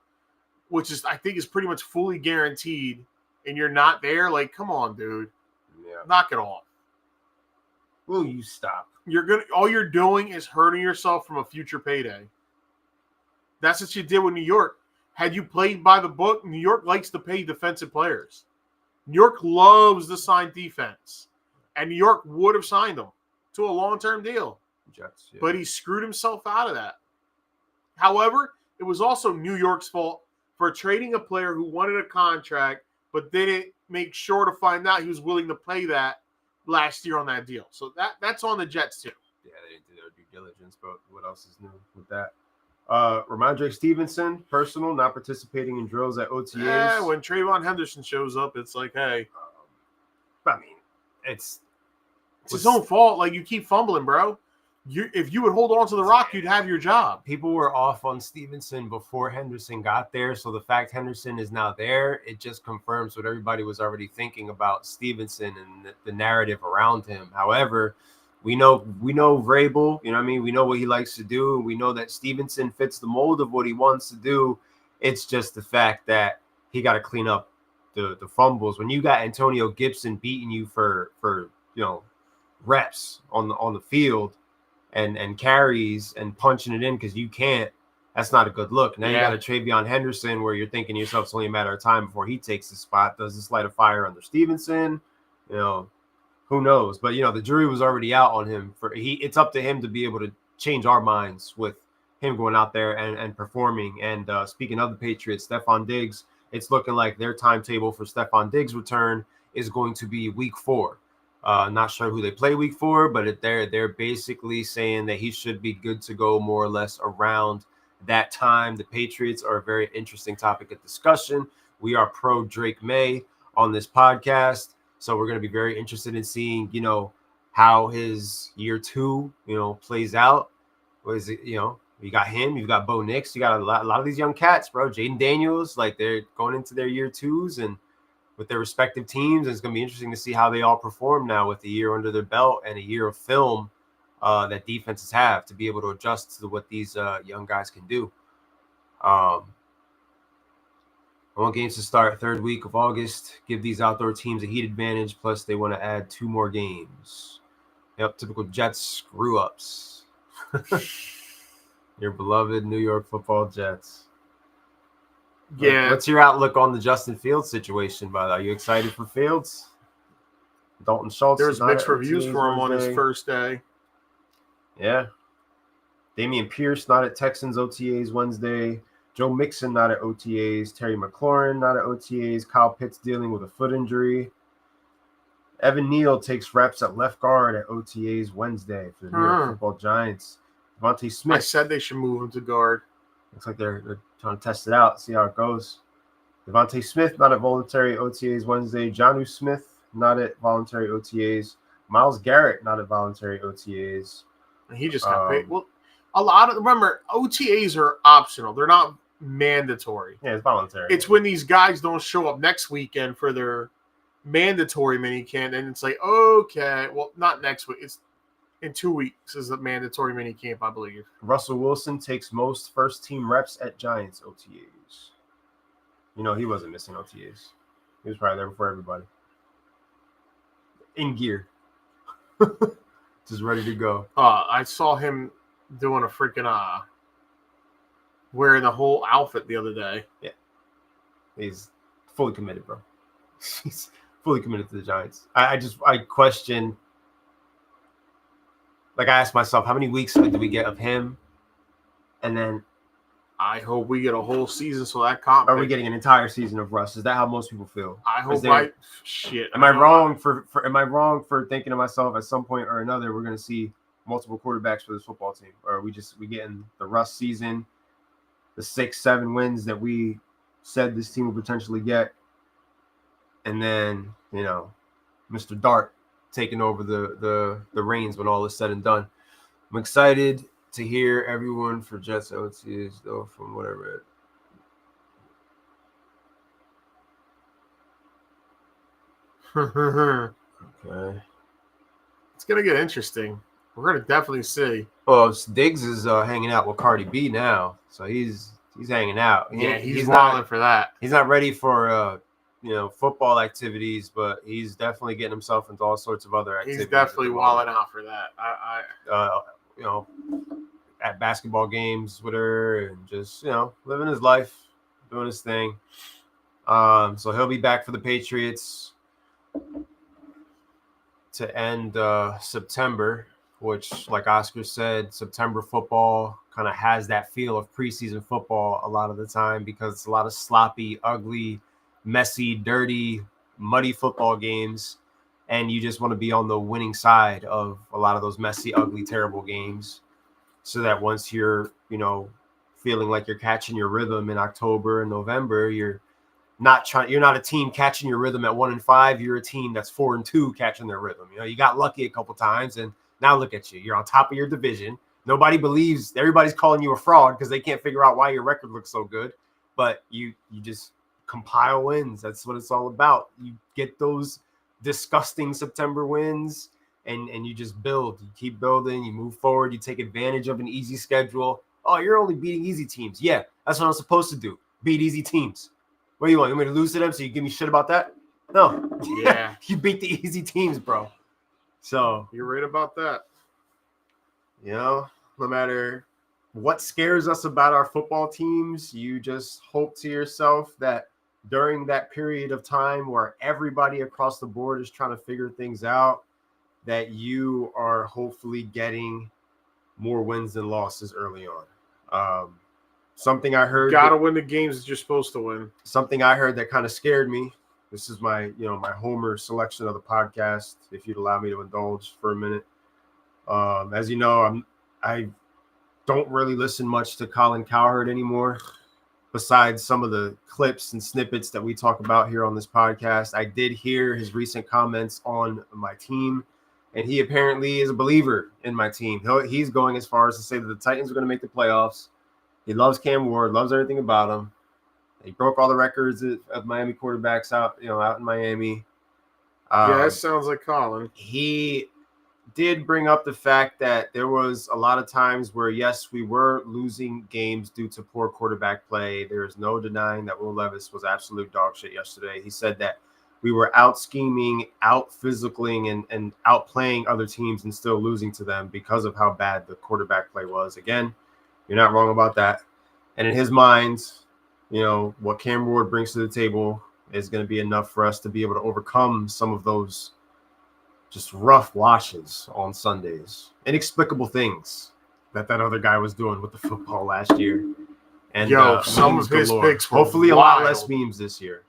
S2: which I think is pretty much fully guaranteed, and you're not there. Like, come on, dude. Yeah. Knock it off.
S1: Will you stop?
S2: All you're doing is hurting yourself from a future payday. That's what you did with New York. Had you played by the book, New York likes to pay defensive players. New York loves to sign defense. And New York would have signed him to a long-term deal.
S1: Jets, yeah.
S2: But he screwed himself out of that. However, it was also New York's fault for trading a player who wanted a contract but didn't make sure to find out he was willing to pay that last year on that deal. So that's on the Jets too.
S1: Yeah, they didn't do their due diligence, but what else is new with that? Ramondre Stevenson, personal, not participating in drills at OTAs.
S2: Yeah, when Trayvon Henderson shows up, it's like, hey.
S1: I mean, it's
S2: his own fault. Like, you keep fumbling, bro. If you would hold on to the rock, you'd have your job.
S1: People were off on Stevenson before Henderson got there, so the fact Henderson is now there, it just confirms what everybody was already thinking about Stevenson and the narrative around him. However, we know Vrabel, you know what I mean? We know what he likes to do. We know that Stevenson fits the mold of what he wants to do. It's just the fact that he got to clean up the fumbles. When you got Antonio Gibson beating you for reps on the field, and carries and punching it in because you can't. That's not a good look. Now you got a Travion Henderson where you're thinking to yourself, it's only a matter of time before he takes the spot. Does this light a fire under Stevenson? Who knows? But the jury was already out on him. It's up to him to be able to change our minds with him going out there and performing. And speaking of the Patriots, Stephon Diggs, it's looking like their timetable for Stephon Diggs' return is going to be week 4. Not sure who they play week 4, but they're basically saying that he should be good to go more or less around that time. The Patriots are a very interesting topic of discussion. We are pro Drake May on this podcast, so we're going to be very interested in seeing, how his year 2, plays out. What is it? You got him, you've got Bo Nix, you got a lot of these young cats, bro. Jaden Daniels, like they're going into their year 2s and with their respective teams. And it's going to be interesting to see how they all perform now with a year under their belt and a year of film that defenses have to be able to adjust to what these young guys can do. One games to start 3rd week of August. Give these outdoor teams a heat advantage. Plus, they want to add 2 more games. Yep, typical Jets screw-ups. Your beloved New York Football Jets.
S2: Yeah.
S1: What's your outlook on the Justin Fields situation, by the way? Are you excited for Fields? Dalton Schultz.
S2: There's mixed reviews for him on his first day.
S1: Yeah. Damian Pierce not at Texans OTAs Wednesday. Joe Mixon not at OTAs. Terry McLaurin not at OTAs. Kyle Pitts dealing with a foot injury. Evan Neal takes reps at left guard at OTAs Wednesday for the New York Football Giants. Devontae Smith.
S2: I said they should move him to guard.
S1: Looks like they're trying to test it out, see how it goes. Devontae Smith not at voluntary OTAs Wednesday. Jonnu Smith not at voluntary OTAs. Myles Garrett not at voluntary OTAs.
S2: And he just got paid. Well, remember, OTAs are optional. They're not mandatory.
S1: Yeah, it's voluntary.
S2: It's when these guys don't show up next weekend for their mandatory minicamp, and it's like, okay, well, not next week. It's in 2 weeks is a mandatory minicamp, I believe.
S1: Russell Wilson takes most first-team reps at Giants OTAs. He wasn't missing OTAs. He was probably there before everybody. In gear. Just ready to go.
S2: I saw him doing a freaking wearing the whole outfit the other day.
S1: Yeah. He's fully committed, bro. He's fully committed to the Giants. I question, like I asked myself, how many weeks did we get of him? And then
S2: I hope we get a whole season so that comp.
S1: Are we getting an entire season of Russ? Is that how most people feel?
S2: I hope shit.
S1: Am I wrong for thinking to myself at some point or another we're gonna see multiple quarterbacks for this football team? Or are we getting the Russ season, the 6-7 wins that we said this team would potentially get, and then Mr. Dart taking over the reins when all is said and done. I'm excited to hear everyone for Jets OTAs though from what I read. Okay.
S2: It's gonna get interesting. We're gonna definitely see.
S1: Well, Diggs is hanging out with Cardi B now, so he's hanging out.
S2: He's wilding for that.
S1: He's not ready for football activities, but he's definitely getting himself into all sorts of other activities.
S2: He's definitely wilding out for that.
S1: At basketball games with her and just living his life, doing his thing. So he'll be back for the Patriots to end September, which, like Oscar said, September football kind of has that feel of preseason football a lot of the time because it's a lot of sloppy, ugly, messy, dirty, muddy football games, and you just want to be on the winning side of a lot of those messy, ugly, terrible games so that once you're, feeling like you're catching your rhythm in October and November, you're not a team catching your rhythm at 1-5. You're a team that's 4-2 catching their rhythm. You got lucky a couple times, and now look at you. You're on top of your division. Nobody believes. Everybody's calling you a fraud because they can't figure out why your record looks so good. But you just compile wins. That's what it's all about. You get those disgusting September wins, and you just build. You keep building. You move forward. You take advantage of an easy schedule. Oh, you're only beating easy teams. Yeah, that's what I'm supposed to do. Beat easy teams. What do you want? You want me to lose to them so you give me shit about that? No.
S2: Yeah.
S1: You beat the easy teams, bro. So
S2: you're right about that.
S1: No matter what scares us about our football teams, you just hope to yourself that during that period of time where everybody across the board is trying to figure things out, that you are hopefully getting more wins than losses early on. Something I heard.
S2: You gotta win the games that you're supposed to win. Something
S1: I heard that kind of scared me. This is my Homer selection of the podcast, if you'd allow me to indulge for a minute. As you know, I don't really listen much to Colin Cowherd anymore, besides some of the clips and snippets that we talk about here on this podcast. I did hear his recent comments on my team, and he apparently is a believer in my team. He's going as far as to say that the Titans are going to make the playoffs. He loves Cam Ward, loves everything about him. He broke all the records of Miami quarterbacks out in Miami.
S2: Yeah, it sounds like Colin.
S1: He did bring up the fact that there was a lot of times where, yes, we were losing games due to poor quarterback play. There's no denying that Will Levis was absolute dog shit yesterday. He said that we were out scheming, out physicaling, and outplaying other teams and still losing to them because of how bad the quarterback play was. Again, you're not wrong about that. And in his mind, what Cam Ward brings to the table is going to be enough for us to be able to overcome some of those just rough watches on Sundays. Inexplicable things that other guy was doing with the football last year. And
S2: some of his picks were
S1: hopefully
S2: wild.
S1: A lot less memes this year.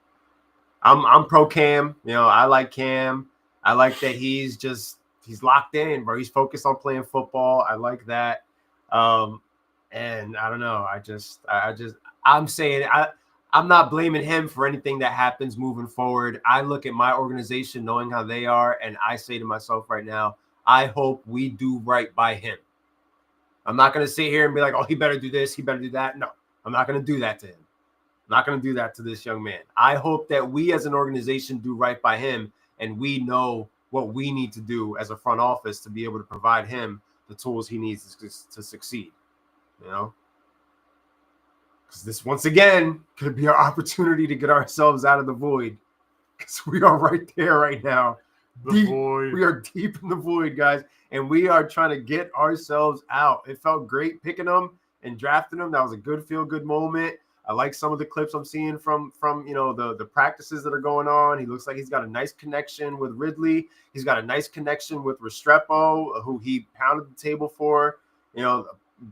S1: I'm pro Cam. I like Cam. I like that he's locked in, bro. He's focused on playing football. I like that. And I don't know. I'm saying I'm not blaming him for anything that happens moving forward. I look at my organization knowing how they are, and I say to myself right now, I hope we do right by him. I'm not going to sit here and be like, oh, he better do this, he better do that. No, I'm not going to do that to him. I'm not going to do that to this young man. I hope that we as an organization do right by him, and we know what we need to do as a front office to be able to provide him the tools he needs to succeed. Because this, once again, could be our opportunity to get ourselves out of the void. Because we are right there right now.
S2: Void.
S1: We are deep in the void, guys. And we are trying to get ourselves out. It felt great picking them and drafting them. That was a good feel-good moment. I like some of the clips I'm seeing from the practices that are going on. He looks like he's got a nice connection with Ridley. He's got a nice connection with Restrepo, who he pounded the table for.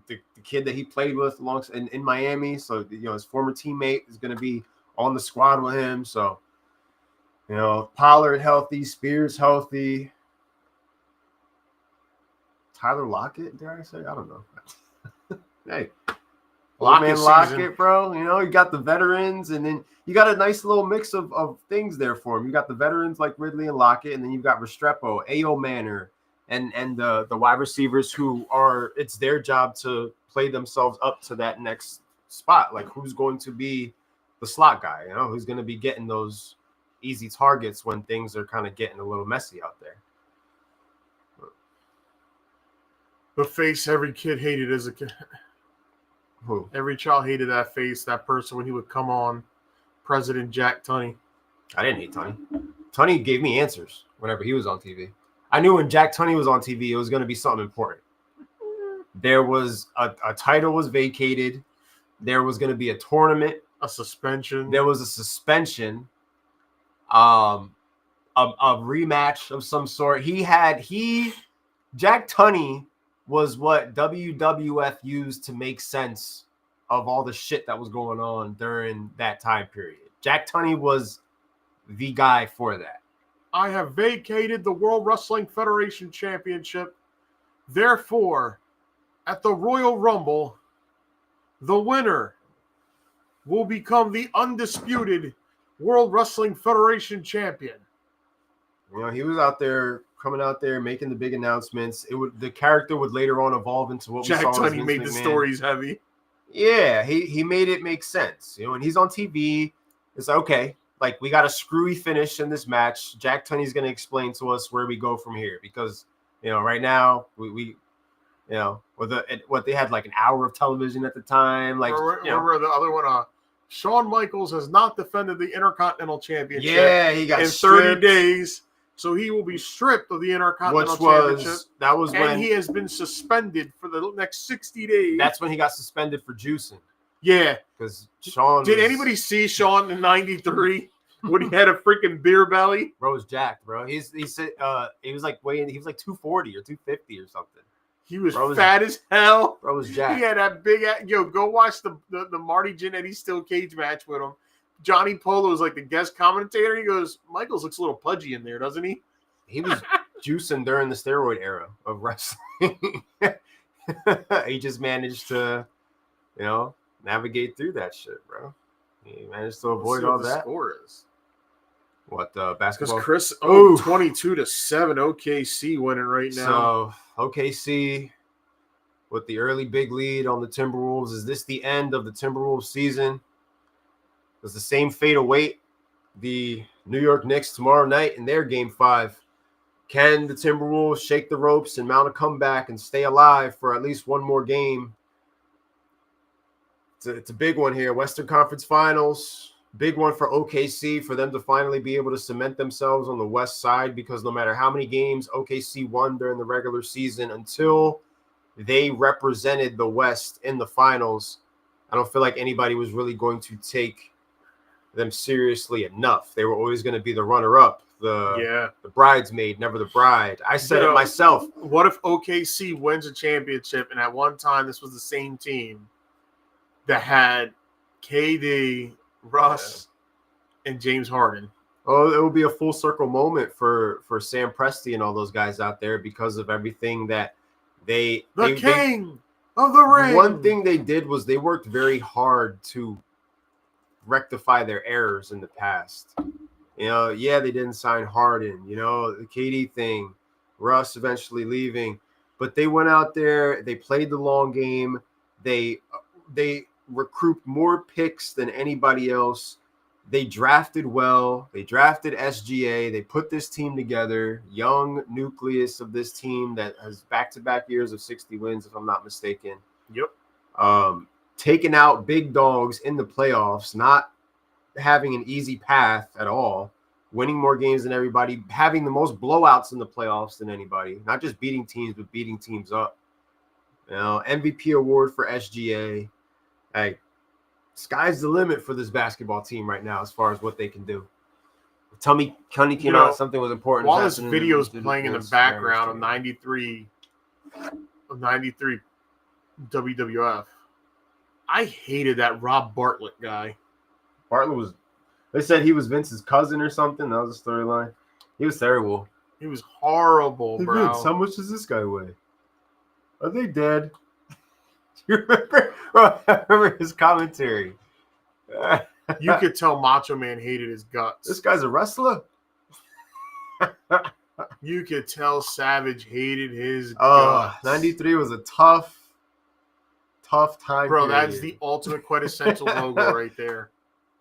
S1: The kid that he played with in Miami. So, his former teammate is going to be on the squad with him. So, Pollard healthy, Spears healthy. Tyler Lockett, dare I say? I don't know. Hey, Lockett, bro. You got the veterans, and then you got a nice little mix of things there for him. You got the veterans like Ridley and Lockett, and then you've got Restrepo, A.O. Manor, and the wide receivers who it's their job to play themselves up to that next spot. Like, who's going to be the slot guy, who's going to be getting those easy targets when things are kind of getting a little messy out there.
S2: The face every kid hated as a kid.
S1: Who?
S2: Every child hated that face, that person when he would come on, President Jack Tunney.
S1: I didn't hate Tunney. Tunney gave me answers whenever he was on TV. I knew when Jack Tunney was on TV, it was going to be something important. There was a title was vacated. There was going to be a tournament.
S2: A suspension.
S1: There was a suspension. A rematch of some sort. Jack Tunney was what WWF used to make sense of all the shit that was going on during that time period. Jack Tunney was the guy for that.
S2: I have vacated the World Wrestling Federation Championship. Therefore, at the Royal Rumble, the winner will become the undisputed World Wrestling Federation champion.
S1: He was coming out there, making the big announcements. The character would later on evolve into what
S2: Jack
S1: we saw.
S2: Jack Tunney made the stories heavy.
S1: Yeah, he made it make sense. When he's on TV, it's like, okay, like, we got a screwy finish in this match. Jack Tunney's going to explain to us where we go from here because, right now we what they had like an hour of television at the time. Like,
S2: remember the other one? Shawn Michaels has not defended the Intercontinental Championship.
S1: Yeah, he got
S2: in 30 days. So he will be stripped of the Intercontinental Championship.
S1: That was when
S2: he has been suspended for the next 60 days.
S1: That's when he got suspended for juicing.
S2: Yeah.
S1: Because Sean
S2: Did anybody see Sean in 93 when he had a freaking beer belly?
S1: Bro was jacked, bro. He said he was like 240 or 250 or something.
S2: He was fat as hell.
S1: Bro was jacked.
S2: He had that big go watch the Marty Jannetty steel cage match with him. Johnny Polo was like the guest commentator. He goes, Michaels looks a little pudgy in there, doesn't he?
S1: He was juicing during the steroid era of wrestling. He just managed to, navigate through that shit, bro. He managed to avoid all that.
S2: Score is.
S1: What basketball?
S2: Because Chris, 22-7, OKC winning right now.
S1: So OKC with the early big lead on the Timberwolves. Is this the end of the Timberwolves season? Does the same fate await the New York Knicks tomorrow night in their Game 5? Can the Timberwolves shake the ropes and mount a comeback and stay alive for at least one more game? It's a big one here. Western Conference Finals, big one for OKC for them to finally be able to cement themselves on the West side, because no matter how many games OKC won during the regular season, until they represented the West in the finals, I don't feel like anybody was really going to take them seriously enough. They were always going to be the runner-up, the bridesmaid, never the bride. I said it myself.
S2: What if OKC wins a championship, and at one time this was the same team that had KD, Russ, and James Harden?
S1: Oh, it would be a full circle moment for Sam Presti and all those guys out there, because of everything that they
S2: king of the ring.
S1: One thing they did was they worked very hard to rectify their errors in the past. They didn't sign Harden, the KD thing, Russ eventually leaving, but they went out there, they played the long game, they recruit more picks than anybody else, they drafted well, they drafted SGA, they put this team together, young nucleus of this team that has back-to-back years of 60 wins, if I'm not mistaken.
S2: Yep.
S1: Taking out big dogs in the playoffs, not having an easy path at all, winning more games than everybody, having the most blowouts in the playoffs than anybody, not just beating teams, but beating teams up. MVP award for SGA. Hey, sky's the limit for this basketball team right now as far as what they can do. Tell me, Connie came out, something was important.
S2: While this video's playing in the background of 93 WWF, I hated that Rob Bartlett guy.
S1: Bartlett they said he was Vince's cousin or something. That was the storyline. He was terrible.
S2: He was horrible,
S1: hey,
S2: bro.
S1: Vince, how much does this guy weigh? Are they dead? You remember? Bro, I remember his commentary.
S2: You could tell Macho Man hated his guts.
S1: This guy's a wrestler.
S2: You could tell Savage hated his guts.
S1: 93 was a tough time.
S2: Bro, that's the ultimate quintessential logo right there.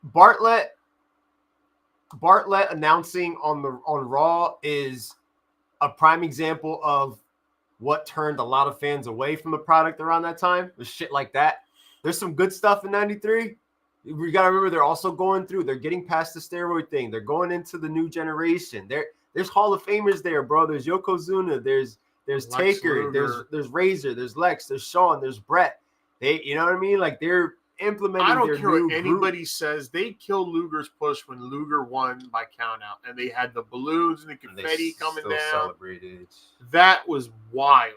S1: Bartlett announcing on Raw is a prime example of what turned a lot of fans away from the product around that time. Was shit like that. There's some good stuff in 93. We got to remember they're getting past the steroid thing. They're going into the new generation. There's Hall of Famers there, bro. There's Yokozuna, there's Taker, there's Razor, there's Lex, there's Shawn, there's Brett. You know what I mean? Like, they're implementing.
S2: I don't care what anybody says. They killed Luger's push when Luger won by countout, and they had the balloons and the confetti coming down.
S1: Celebrated.
S2: That was wild.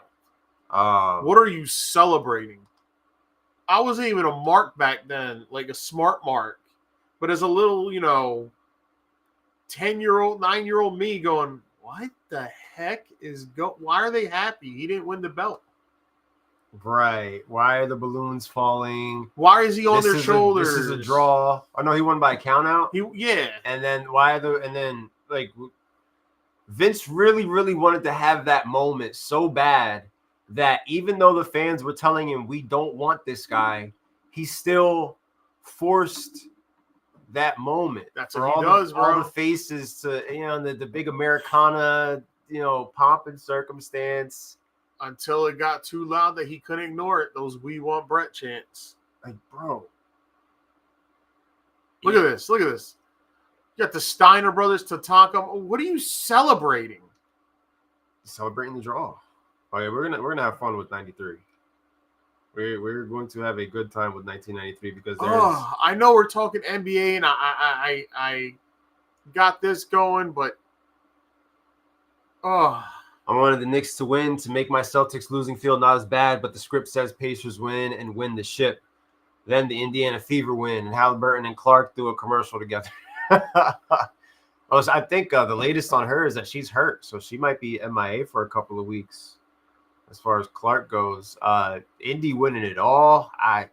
S2: What are you celebrating? I wasn't even a mark back then, like a smart mark, but as a little, 10-year-old, 9-year-old me going, what the heck why are they happy? He didn't win the belt.
S1: Right. Why are the balloons falling?
S2: Why is he on their shoulders?
S1: This is a draw. Oh no, he won by count out.
S2: Yeah.
S1: And then Vince really, really wanted to have that moment so bad that even though the fans were telling him we don't want this guy, he still forced that moment.
S2: That's what he does, bro.
S1: All the faces to the big Americana, pomp and circumstance.
S2: Until it got too loud that he couldn't ignore it. Those "We Want Brett" chants.
S1: Like, bro.
S2: Look at this. You got the Steiner brothers, Tatanka. What are you celebrating?
S1: Celebrating the draw. Oh yeah, we're gonna have fun with 93. We're going to have a good time with 1993 because
S2: I know we're talking NBA and I got this going, but I
S1: wanted the Knicks to win to make my Celtics losing feel not as bad, but the script says Pacers win and win the ship. Then the Indiana Fever win, and Halliburton and Clark do a commercial together. I think the latest on her is that she's hurt, so she might be MIA for a couple of weeks. As far as Clark goes, Indy winning it all. I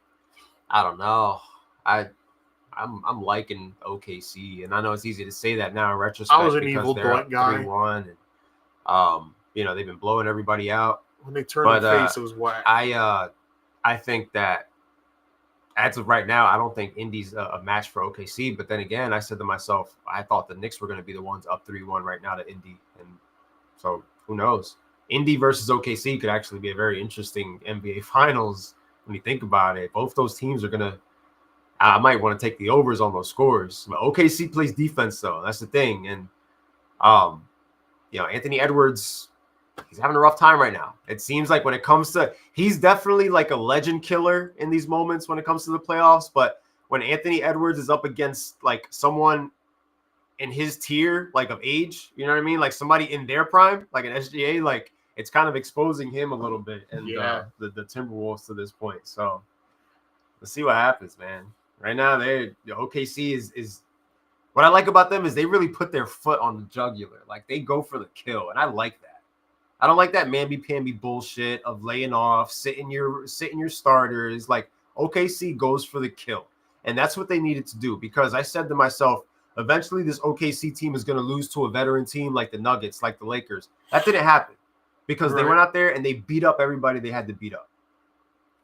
S1: don't know. I'm liking OKC, and I know it's easy to say that now in retrospect.
S2: I was an evil doink guy.
S1: 3-1, and they've been blowing everybody out.
S2: When they turned the face, it was whack.
S1: I think that as of right now, I don't think Indy's a match for OKC. But then again, I said to myself, I thought the Knicks were going to be the ones up 3-1 right now to Indy, and so who knows? Indy versus OKC could actually be a very interesting NBA Finals when you think about it. Both those teams are going to – I might want to take the overs on those scores. But OKC plays defense, though. That's the thing. And, Anthony Edwards, he's having a rough time right now. It seems like when it comes to – he's definitely like a legend killer in these moments when it comes to the playoffs. But when Anthony Edwards is up against, like, someone in his tier, like, of age, you know what I mean? Like, somebody in their prime, like an SGA, like, it's kind of exposing him a little bit and the Timberwolves to this point. So let's see what happens, man. Right now, OKC is what I like about them is they really put their foot on the jugular. Like, they go for the kill, and I like that. I don't like that mamby-pamby bullshit of laying off, sitting your starters. Like, OKC goes for the kill, and that's what they needed to do because I said to myself, eventually this OKC team is going to lose to a veteran team like the Nuggets, like the Lakers. That didn't happen. Because they went out there and they beat up everybody they had to beat up.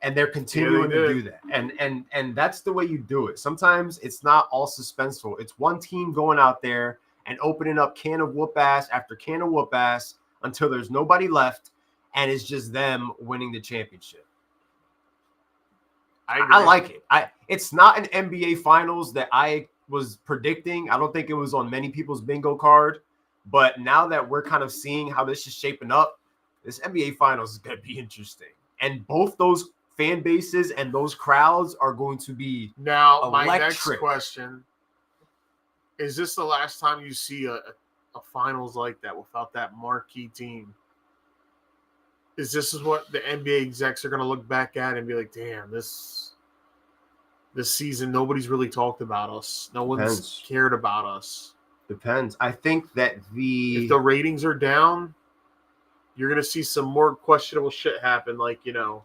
S1: And they're continuing to do that. And that's the way you do it. Sometimes it's not all suspenseful. It's one team going out there and opening up can of whoop ass after can of whoop ass until there's nobody left and it's just them winning the championship. I like it. It's not an NBA Finals that I was predicting. I don't think it was on many people's bingo card. But now that we're kind of seeing how this is shaping up, this NBA Finals is going to be interesting. And both those fan bases and those crowds are going to be
S2: now
S1: electric.
S2: My next question, is this the last time you see a Finals like that without that marquee team? Is this what the NBA execs are going to look back at and be like, damn, this season, nobody's really talked about us. No one's cared about us.
S1: Depends. I think that
S2: if the ratings are down, you're going to see some more questionable shit happen. Like, the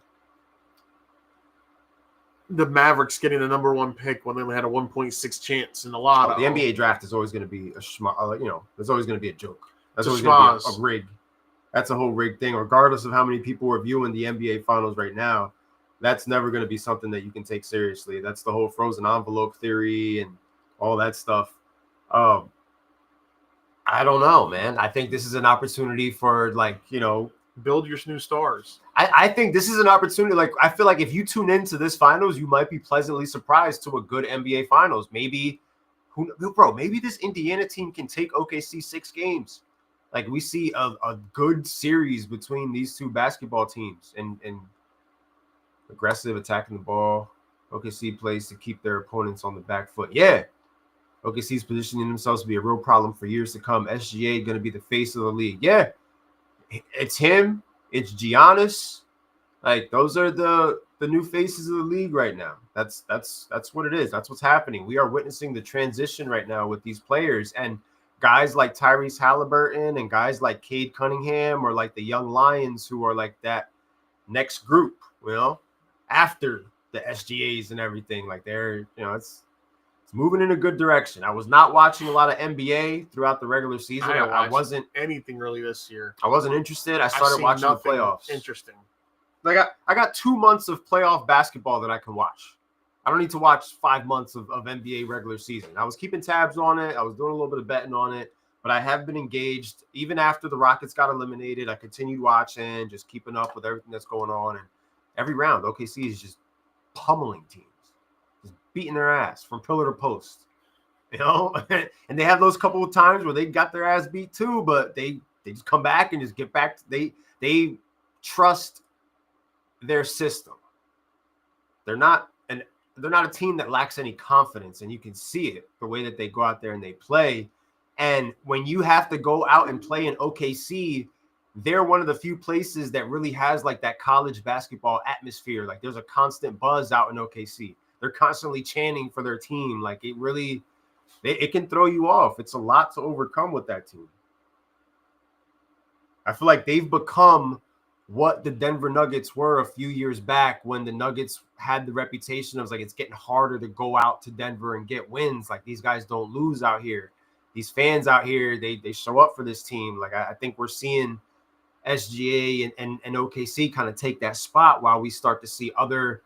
S2: Mavericks getting the number 1 pick when they had a 1.6 chance in the lotto.
S1: The NBA draft is always going to be there's always going to be a joke. That's always going to be a rig. That's a whole rig thing. Regardless of how many people are viewing the NBA Finals right now, that's never going to be something that you can take seriously. That's the whole frozen envelope theory and all that stuff. I don't know, man. I think this is an opportunity for,
S2: build your new stars.
S1: I think this is an opportunity. Like, I feel like if you tune into this finals, you might be pleasantly surprised to a good NBA Finals. Maybe, maybe this Indiana team can take OKC 6 games. Like, we see a good series between these two basketball teams and aggressive attacking the ball. OKC plays to keep their opponents on the back foot. Yeah. OKC's positioning themselves to be a real problem for years to come. SGA going to be the face of the league. Yeah, it's him. It's Giannis. Like, those are the new faces of the league right now. That's what it is. That's what's happening. We are witnessing the transition right now with these players and guys like Tyrese Halliburton and guys like Cade Cunningham or like the young Lions who are like that next group, after the SGAs and everything. Like, they're, it's moving in a good direction. I was not watching a lot of NBA throughout the regular season. I wasn't
S2: anything really this year.
S1: I wasn't interested. I started watching the playoffs.
S2: Interesting.
S1: Like, I got 2 months of playoff basketball that I can watch. I don't need to watch 5 months of NBA regular season. I was keeping tabs on it. I was doing a little bit of betting on it, but I have been engaged. Even after the Rockets got eliminated, I continued watching, just keeping up with everything that's going on. And every round, OKC is just pummeling teams. Beating their ass from pillar to post. you know, and they have those couple of times where they got their ass beat too, but they just come back and just get back. They trust their system. They're not a team that lacks any confidence, and you can see it the way that they go out there and they play. And when you have to go out and play in OKC, they're one of the few places that really has like that college basketball atmosphere. Like there's a constant buzz out in OKC. They're constantly chanting for their team. Like it can throw you off. It's a lot to overcome with that team. I feel like they've become what the Denver Nuggets were a few years back when the Nuggets had the reputation of like, it's getting harder to go out to Denver and get wins. Like these guys don't lose out here. These fans out here, they show up for this team. Like I think we're seeing SGA and OKC kind of take that spot while we start to see other,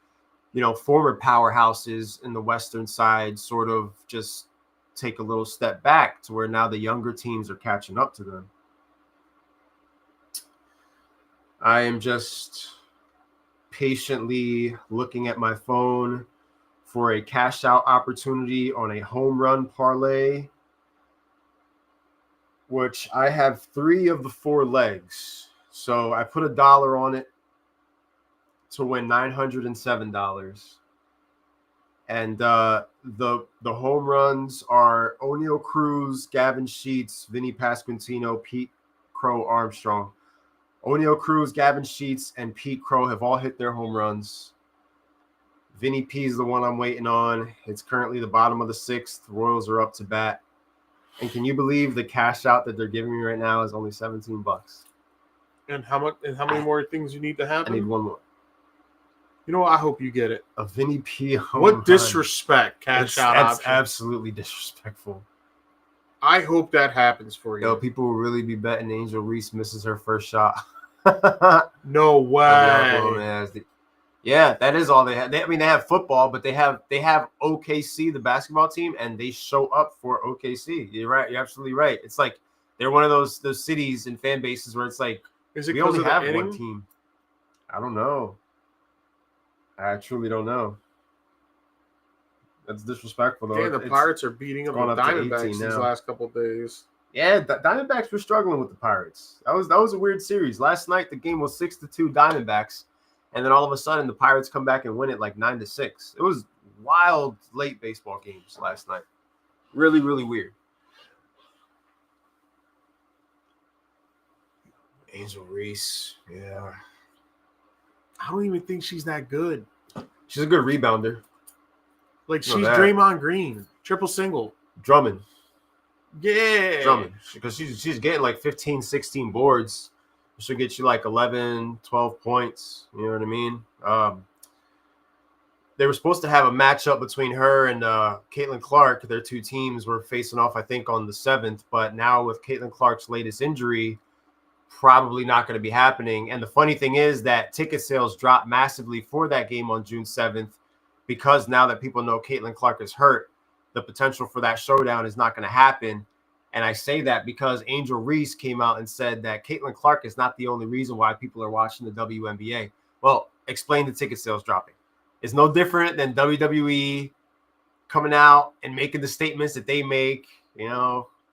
S1: former powerhouses in the Western side sort of just take a little step back to where now the younger teams are catching up to them. I am just patiently looking at my phone for a cash out opportunity on a home run parlay, which I have 3 of the 4 legs. So I put $1 on it to win $907. And the home runs are O'Neal Cruz, Gavin Sheets, Vinny Pasquantino, Pete Crow Armstrong. O'Neal Cruz, Gavin Sheets, and Pete Crow have all hit their home runs. Vinny P is the one I'm waiting on. It's currently the bottom of the 6th. The Royals are up to bat. And can you believe the cash out that they're giving me right now is only $17?
S2: And how much? And how many more things you need to happen?
S1: I need 1 more.
S2: You know what? I hope you get it.
S1: A Vinny P home
S2: What
S1: run.
S2: Disrespect, cash out
S1: That's
S2: option.
S1: absolutely disrespectful.
S2: I hope that happens for you.
S1: Yo, people will really be betting Angel Reese misses her first shot.
S2: No way.
S1: Yeah, that is all they have. They have football, but they have OKC, the basketball team, and they show up for OKC. You're right. You're absolutely right. It's like they're one of those cities and fan bases where it's like we only have one team. I don't know. I truly don't know. That's disrespectful, though.
S2: Yeah, the Pirates are beating up the Diamondbacks these last couple of days.
S1: Yeah, the Diamondbacks were struggling with the Pirates. That was a weird series. Last night, the game was 6-2 Diamondbacks, and then all of a sudden, the Pirates come back and win it like 9-6. It was wild late baseball games last night. Really, really weird. Angel Reese, yeah.
S2: I don't even think she's that good.
S1: She's a good rebounder.
S2: Like, she's Draymond Green. Triple single.
S1: Drummond.
S2: Yeah.
S1: Drummond. Because she's getting like 15, 16 boards. She'll get you like 11, 12 points. You know what I mean? They were supposed to have a matchup between her and Caitlin Clark. Their 2 teams were facing off, I think, on the 7th. But now with Caitlin Clark's latest injury, probably not going to be happening. And the funny thing is that ticket sales dropped massively for that game on June 7th because now that people know Caitlin Clark is hurt, the potential for that showdown is not going to happen. And I say that because Angel Reese came out and said that Caitlin Clark is not the only reason why people are watching the WNBA. Well, explain the ticket sales dropping. It's no different than WWE coming out and making the statements that they make,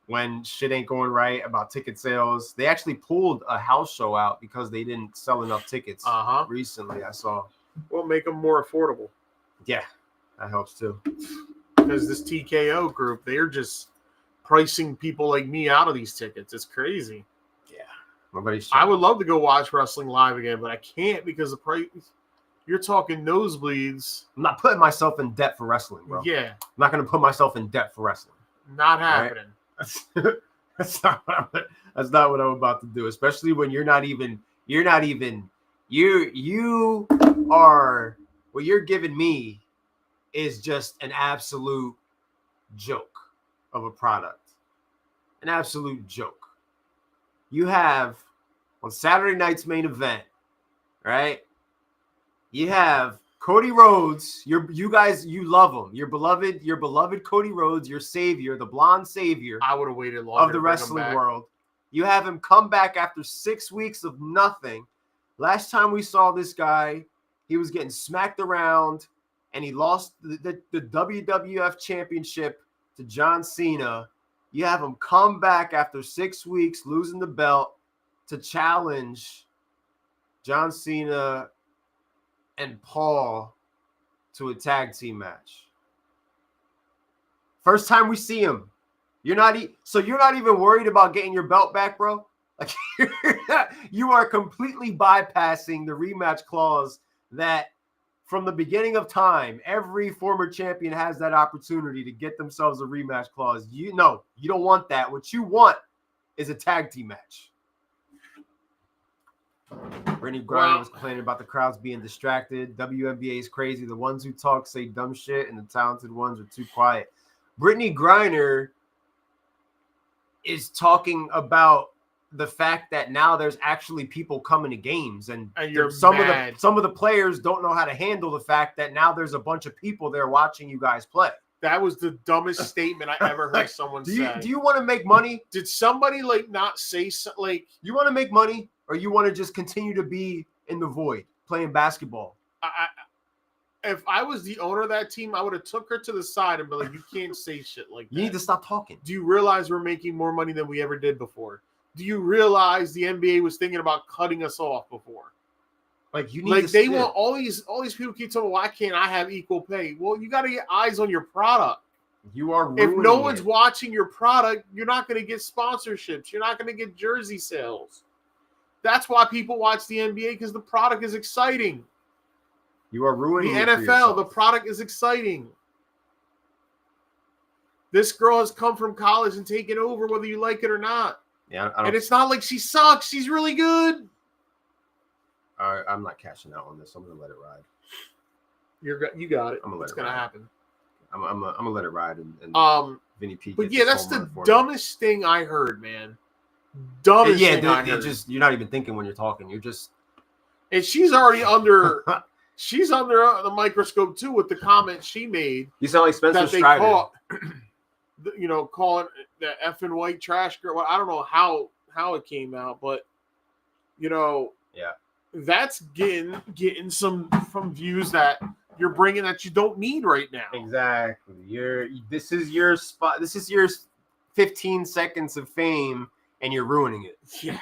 S1: when shit ain't going right about ticket sales. They actually pulled a house show out because they didn't sell enough tickets recently, I saw.
S2: Well, make them more affordable.
S1: Yeah, that helps too.
S2: Because this TKO group, they're just pricing people like me out of these tickets. It's crazy.
S1: Yeah.
S2: I would love to go watch wrestling live again, but I can't because the price. You're talking nosebleeds.
S1: I'm not putting myself in debt for wrestling, bro.
S2: Yeah.
S1: I'm not going to put myself in debt for wrestling.
S2: Not happening.
S1: Right? That's not what I'm about to do, especially when you are, what you're giving me is just an absolute joke of a product. An absolute joke. You have on Saturday night's main event, right? You have Cody Rhodes. You guys, you love him. Your beloved Cody Rhodes, your savior, the blonde savior.
S2: I would have waited longer
S1: of the wrestling world. You have him come back after 6 weeks of nothing. Last time we saw this guy, he was getting smacked around, and he lost the WWF championship to John Cena. You have him come back after 6 weeks, losing the belt, to challenge John Cena and Paul to a tag team match. First time we see him. You're not even worried about getting your belt back, bro? Like, you are completely bypassing the rematch clause that from the beginning of time, every former champion has that opportunity to get themselves a rematch clause. You don't want that. What you want is a tag team match. Brittany Griner was complaining about the crowds being distracted. WNBA is crazy. The ones who talk say dumb shit, and the talented ones are too quiet. Brittany Griner is talking about the fact that now there's actually people coming to games, and some of the players don't know how to handle the fact that now there's a bunch of people there watching you guys play.
S2: That was the dumbest statement I ever heard someone say.
S1: Do you want to make money?
S2: Did somebody not say something like,
S1: you want to make money, or you want to just continue to be in the void playing basketball?
S2: If I was the owner of that team, I would have took her to the side and be like, you can't say shit like that.
S1: You need to stop talking.
S2: Do you realize we're making more money than we ever did before? Do you realize the NBA was thinking about cutting us off before?
S1: Like, you need to
S2: want all these people keep telling me, why can't I have equal pay? Well, you got to get eyes on your product.
S1: You are ruining
S2: If no one's watching your product, you're not going to get sponsorships. You're not going to get jersey sales. That's why people watch the NBA, because the product is exciting.
S1: You are ruining
S2: the NFL. The product is exciting. This girl has come from college and taken over, whether you like it or not.
S1: Yeah,
S2: and it's not like she sucks. She's really good.
S1: I'm not cashing out on this. I'm gonna let it ride.
S2: You got it.
S1: I'm gonna let
S2: it's
S1: it
S2: gonna
S1: ride.
S2: happen.
S1: I'm gonna let it ride. And Vinny P.
S2: But yeah, that's the dumbest thing I heard, man. Dumbest thing I heard.
S1: You're not even thinking when you're talking. You're just.
S2: And she's already under. She's under the microscope too with the comment she made.
S1: You sound like Spencer Strider.
S2: Calling the effing white trash girl. Well, I don't know how it came out, but that's getting some from views that you're bringing that you don't need right now.
S1: Exactly. This is your spot. This is your 15 seconds of fame, and you're ruining it.
S2: Yeah.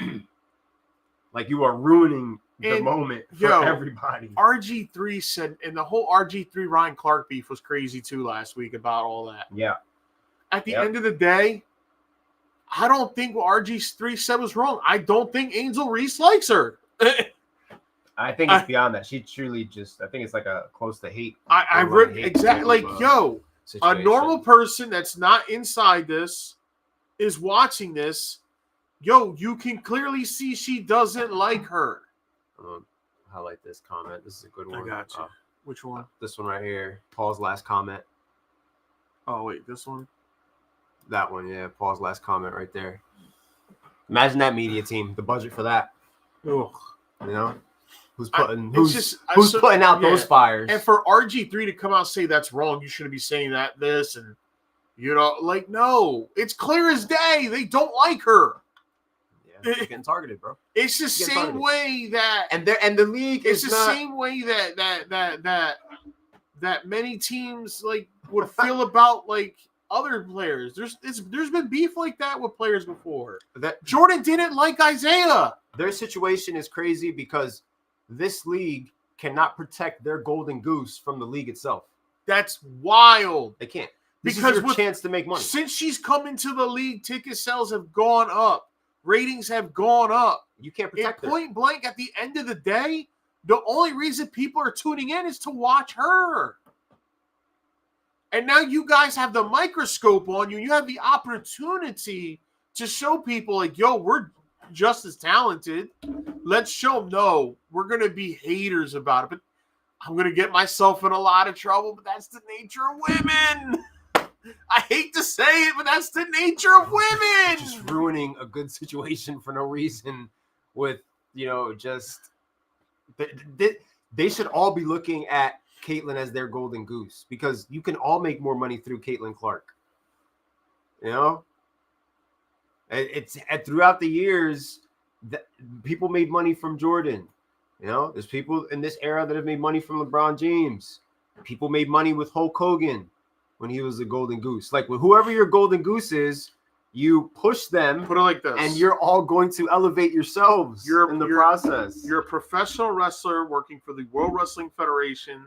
S1: Like, you are ruining the moment for everybody.
S2: RG3 said, and the whole RG3 Ryan Clark beef was crazy too last week about all that.
S1: Yeah.
S2: At the end of the day, I don't think what RG3 said was wrong. I don't think Angel Reese likes her.
S1: I think it's beyond that. She truly I think it's like a close to hate.
S2: I read exactly situation. A normal person that's not inside this is watching this. You can clearly see she doesn't like her.
S1: Highlight this comment. This is a good one.
S2: I got you. Which one?
S1: This one right here. Paul's last comment.
S2: Oh, wait, this one?
S1: That one, yeah. Paul's last comment right there. Imagine that media team, the budget for that.
S2: Ugh.
S1: Who's putting putting out those fires?
S2: And for RG3 to come out and say that's wrong, you shouldn't be saying this, and no, it's clear as day. They don't like her.
S1: Yeah, she's getting targeted, bro.
S2: It's the same way that
S1: the league is
S2: the same way that many teams would feel about other players. There's been beef like that with players before. Jordan didn't like Isaiah.
S1: Their situation is crazy because this league cannot protect their golden goose from the league itself.
S2: That's wild.
S1: They can't. This is your chance to make money.
S2: Since she's come into the league, ticket sales have gone up. Ratings have gone up.
S1: You can't protect her.
S2: Point blank, at the end of the day, the only reason people are tuning in is to watch her. And now you guys have the microscope on you. You have the opportunity to show people we're just as talented. Let's show them, no, we're going to be haters about it. But I'm going to get myself in a lot of trouble, but that's the nature of women. I hate to say it, but that's the nature of women.
S1: Just ruining a good situation for no reason with, just they should all be looking at Caitlyn as their golden goose because you can all make more money through Caitlyn Clark. It's throughout the years that people made money from Jordan. There's people in this era that have made money from LeBron James. People made money with Hulk Hogan. when he was the golden goose. Like whoever your golden goose is, you push them.
S2: Put it like this.
S1: And you're all going to elevate yourselves in the process.
S2: You're a professional wrestler working for the World Wrestling Federation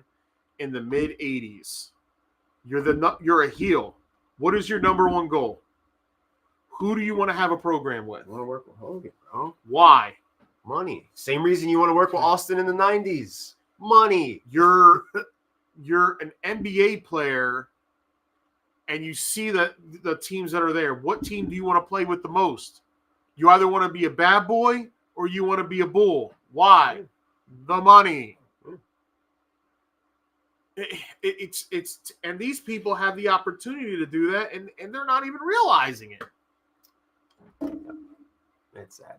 S2: in the mid-'80s. You're a heel. What is your number one goal? Who do you want to have a program with?
S1: I want to work with Hogan, bro.
S2: Why?
S1: Money. Same reason you want to work with Austin in the 90s. Money.
S2: You're an NBA player, and you see the teams that are there. What team do you want to play with the most? You either want to be a bad boy or you want to be a bull. Why? The money. It's and these people have the opportunity to do that, and they're not even realizing it.
S1: It's sad.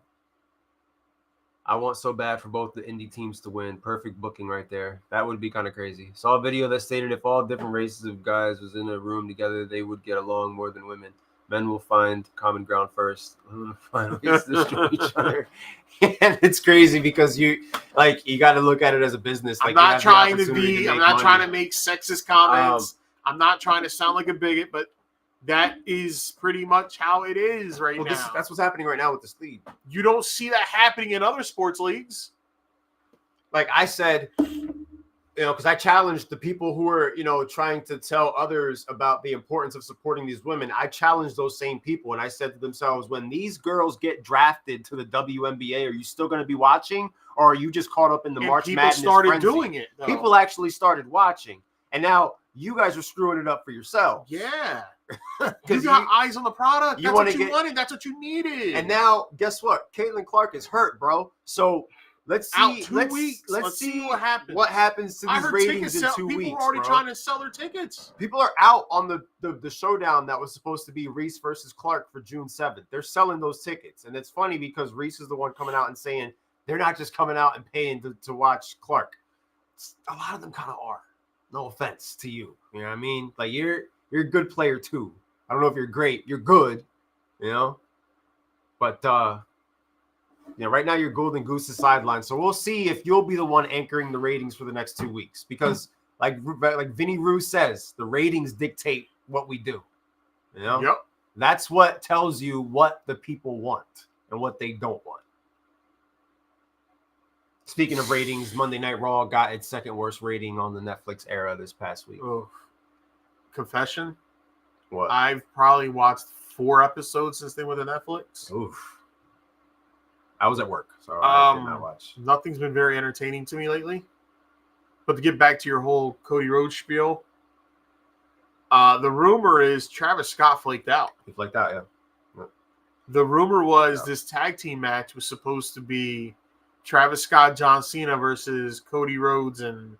S1: I want so bad for both the indie teams to win. Perfect booking right there. That would be kind of crazy. Saw a video that stated if all different races of guys was in a room together, they would get along more than women. Men will find common ground first. Women will find ways to destroy each other. And it's crazy because you got to look at it as a business.
S2: I'm not trying to make sexist comments. I'm not trying to sound like a bigot, but that is pretty much how it is now.
S1: That's what's happening right now with this league.
S2: You don't see that happening in other sports leagues.
S1: Like I said, because I challenged the people who were, trying to tell others about the importance of supporting these women. I challenged those same people, and I said to themselves, when these girls get drafted to the WNBA, are you still going to be watching, or are you just caught up in the March Madness
S2: started
S1: frenzy?
S2: Doing it. Though.
S1: People actually started watching, and now you guys are screwing it up for yourselves.
S2: Yeah. You got eyes on the product. That's what you wanted. That's what you needed.
S1: And now, guess what? Caitlin Clark is hurt, bro. So let's see. Let's see what happens. What happens to these ratings in 2 weeks?
S2: People are already trying to sell their tickets.
S1: People are out on the showdown that was supposed to be Reese versus Clark for June 7th. They're selling those tickets, and it's funny because Reese is the one coming out and saying they're not just coming out and paying to watch Clark. A lot of them kind of are. No offense to you. You know what I mean? Like you're a good player too. I don't know if you're great. You're good, But right now your golden goose is sidelined. So we'll see if you'll be the one anchoring the ratings for the next 2 weeks. Because like Vinny Rue says, the ratings dictate what we do.
S2: Yep.
S1: That's what tells you what the people want and what they don't want. Speaking of ratings, Monday Night Raw got its second worst rating on the Netflix era this past week.
S2: Oh. Confession?
S1: What?
S2: I've probably watched 4 episodes since they went to Netflix.
S1: Oof. I was at work, so I did not watch.
S2: Nothing's been very entertaining to me lately. But to get back to your whole Cody Rhodes spiel, the rumor is Travis Scott flaked out.
S1: He flaked out, yeah.
S2: The rumor was this tag team match was supposed to be Travis Scott, John Cena versus Cody Rhodes and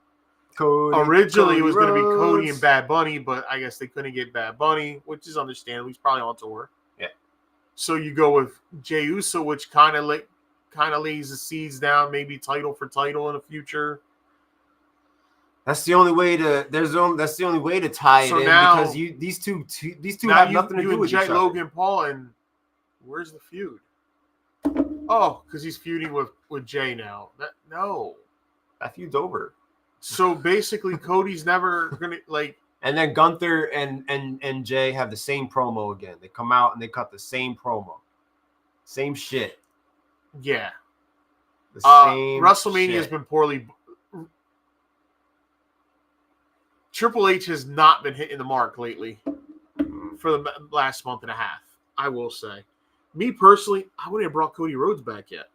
S2: originally it was going to be Cody and Bad Bunny, but I guess they couldn't get Bad Bunny, which is understandable. He's probably on tour.
S1: Yeah.
S2: So you go with Jey Uso, which kind of lays the seeds down, maybe title for title in the future.
S1: That's the only way to. That's the only way to tie it in because these two have nothing to do with each other.
S2: Logan Paul, and where's the feud? Oh, because he's feuding with Jay now.
S1: That feud's over.
S2: So basically, Cody's never gonna like.
S1: And then Gunther and Jay have the same promo again. They come out and they cut the same promo, same shit.
S2: Yeah.
S1: The same.
S2: WrestleMania has been poorly. Triple H has not been hitting the mark lately for the last month and a half. I will say, me personally, I wouldn't have brought Cody Rhodes back yet.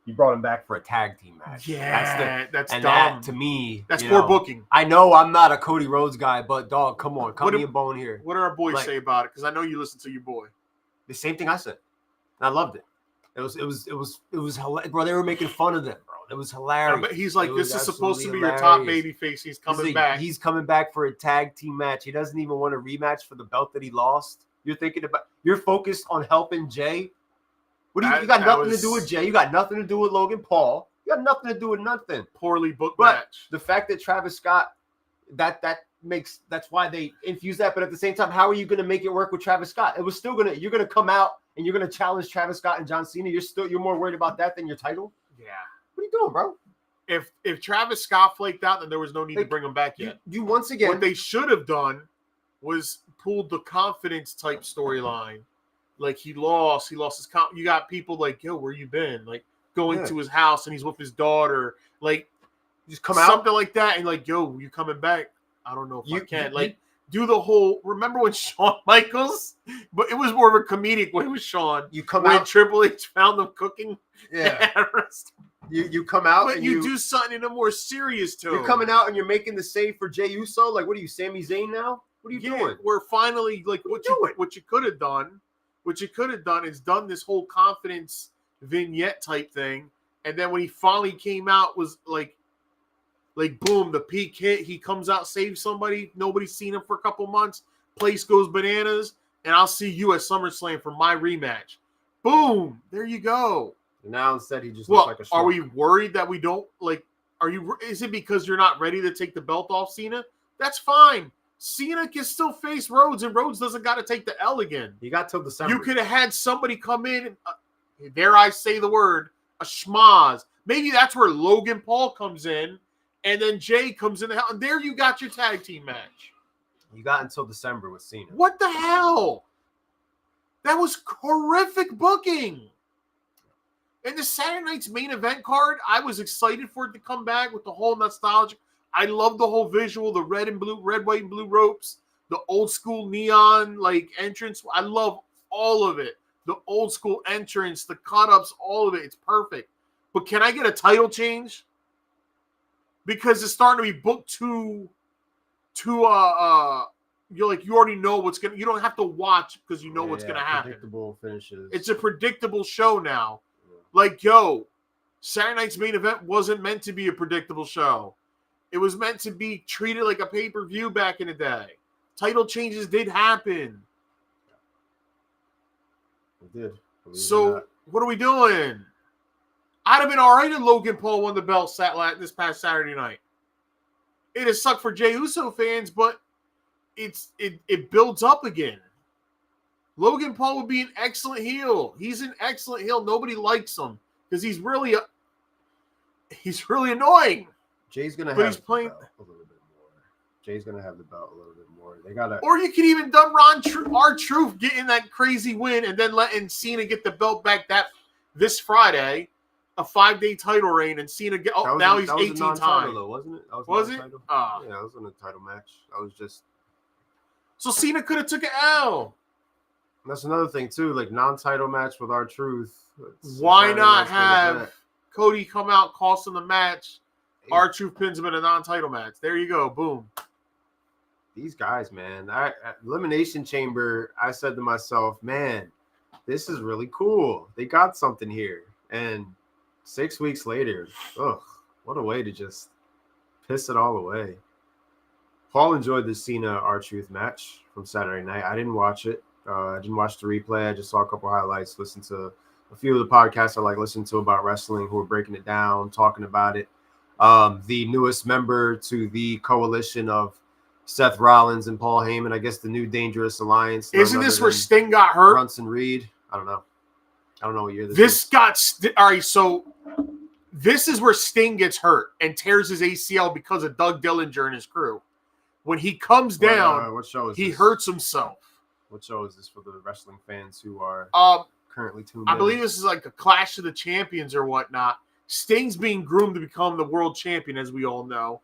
S1: You brought him back for a tag team match.
S2: Yeah, that's dumb.
S1: That, to me,
S2: that's poor booking.
S1: I know I'm not a Cody Rhodes guy, but dog, come on, cut me a bone here.
S2: What do our boys say about it? Because I know you listen to your boy.
S1: The same thing I said. And I loved it. It was hilarious, bro. They were making fun of them, bro. It was hilarious.
S2: But he's like, this is supposed to be your top baby face. He's coming back.
S1: He's coming back for a tag team match. He doesn't even want a rematch for the belt that he lost. You're focused on helping Jay. You got nothing to do with Jay. You got nothing to do with Logan Paul. You got nothing to do with nothing.
S2: Poorly booked match.
S1: The fact that Travis Scott, that's why they infused that. But at the same time, how are you going to make it work with Travis Scott? It was still you're going to come out and you're going to challenge Travis Scott and John Cena. You're more worried about that than your title.
S2: Yeah.
S1: What are you doing, bro?
S2: If Travis Scott flaked out, then there was no need to bring him back yet.
S1: You once again,
S2: what they should have done was pulled the confidence type storyline. Like he lost his you got people like, yo, where you been? Like going to his house and he's with his daughter. Like
S1: just come
S2: something
S1: out
S2: like that, and like, yo, you coming back? I don't know if I can. Like do the whole. Remember when Shawn Michaels? But it was more of a comedic way with Shawn.
S1: You come
S2: when
S1: out.
S2: Triple H found them cooking.
S1: Yeah. You come out,
S2: but
S1: and
S2: you do something in a more serious tone.
S1: You're coming out and you're making the save for Jey Uso. Like, what are you, Sami Zayn now? What are you doing?
S2: We're finally like what you could have done. What you could have done is done this whole confidence vignette type thing, and then when he finally came out, was like boom, the peak hit. He comes out, saves somebody. Nobody's seen him for a couple months. Place goes bananas, and I'll see you at SummerSlam for my rematch. Boom, there you go.
S1: Now instead he just looks like a shark.
S2: Are we worried that we don't like? Is it because you're not ready to take the belt off Cena? That's fine. Cena can still face Rhodes, and Rhodes doesn't got to take the L again.
S1: You got till December.
S2: You could have had somebody come in, dare I say the word, a schmaz. Maybe that's where Logan Paul comes in, and then Jay comes in the hell, and there you got your tag team match.
S1: You got until December with Cena.
S2: What the hell? That was horrific booking. And the Saturday night's main event card, I was excited for it to come back with the whole nostalgia. I love the whole visual, the red, white, and blue ropes, the old school neon like entrance. I love all of it. The old school entrance, the cut-ups, all of it. It's perfect. But can I get a title change? Because it's starting to be booked you already know what's gonna. You don't have to watch because you know what's gonna happen.
S1: Predictable finishes.
S2: It's a predictable show now. Like, yo, Saturday night's main event wasn't meant to be a predictable show. It was meant to be treated like a pay-per-view back in the day. Title changes did happen.
S1: It did.
S2: So, what are we doing? I'd have been all right if Logan Paul won the belt this past Saturday night. It has sucked for Jey Uso fans, but it builds up again. Logan Paul would be an excellent heel. He's an excellent heel. Nobody likes him because he's really annoying.
S1: Jay's gonna
S2: he's playing
S1: a little bit more. Jay's gonna have the belt a little bit more. They gotta.
S2: Or you could even done R-Truth getting that crazy win and then letting Cena get the belt back this Friday, a 5-day title reign, and Cena get. Oh, now he's 18 times.
S1: Wasn't it?
S2: Was it?
S1: Yeah, it was in a title match. I was just.
S2: So Cena could have took an L.
S1: That's another thing too, like non-title match with R-Truth.
S2: Why not have Cody come out, cost him the match? R-Truth pins him in a non-title match. There you go. Boom.
S1: These guys, man. Elimination Chamber, I said to myself, man, this is really cool. They got something here. And 6 weeks later, what a way to just piss it all away. Paul enjoyed the Cena R-Truth match from Saturday night. I didn't watch it. I didn't watch the replay. I just saw a couple highlights, listened to a few of the podcasts I like listening to about wrestling who were breaking it down, talking about it. The newest member to the coalition of Seth Rollins and Paul Heyman, I guess the new Dangerous Alliance.
S2: Isn't this where Sting got hurt?
S1: Brunson Reed. I don't know what year
S2: this is. All right, so this is where Sting gets hurt and tears his ACL because of Doug Dillinger and his crew. When he comes down,
S1: what show is
S2: he
S1: this?
S2: Hurts himself.
S1: What show is this for the wrestling fans who are currently tuned
S2: in?
S1: I
S2: believe this is like a Clash of the Champions or whatnot. Sting's being groomed to become the world champion, as we all know.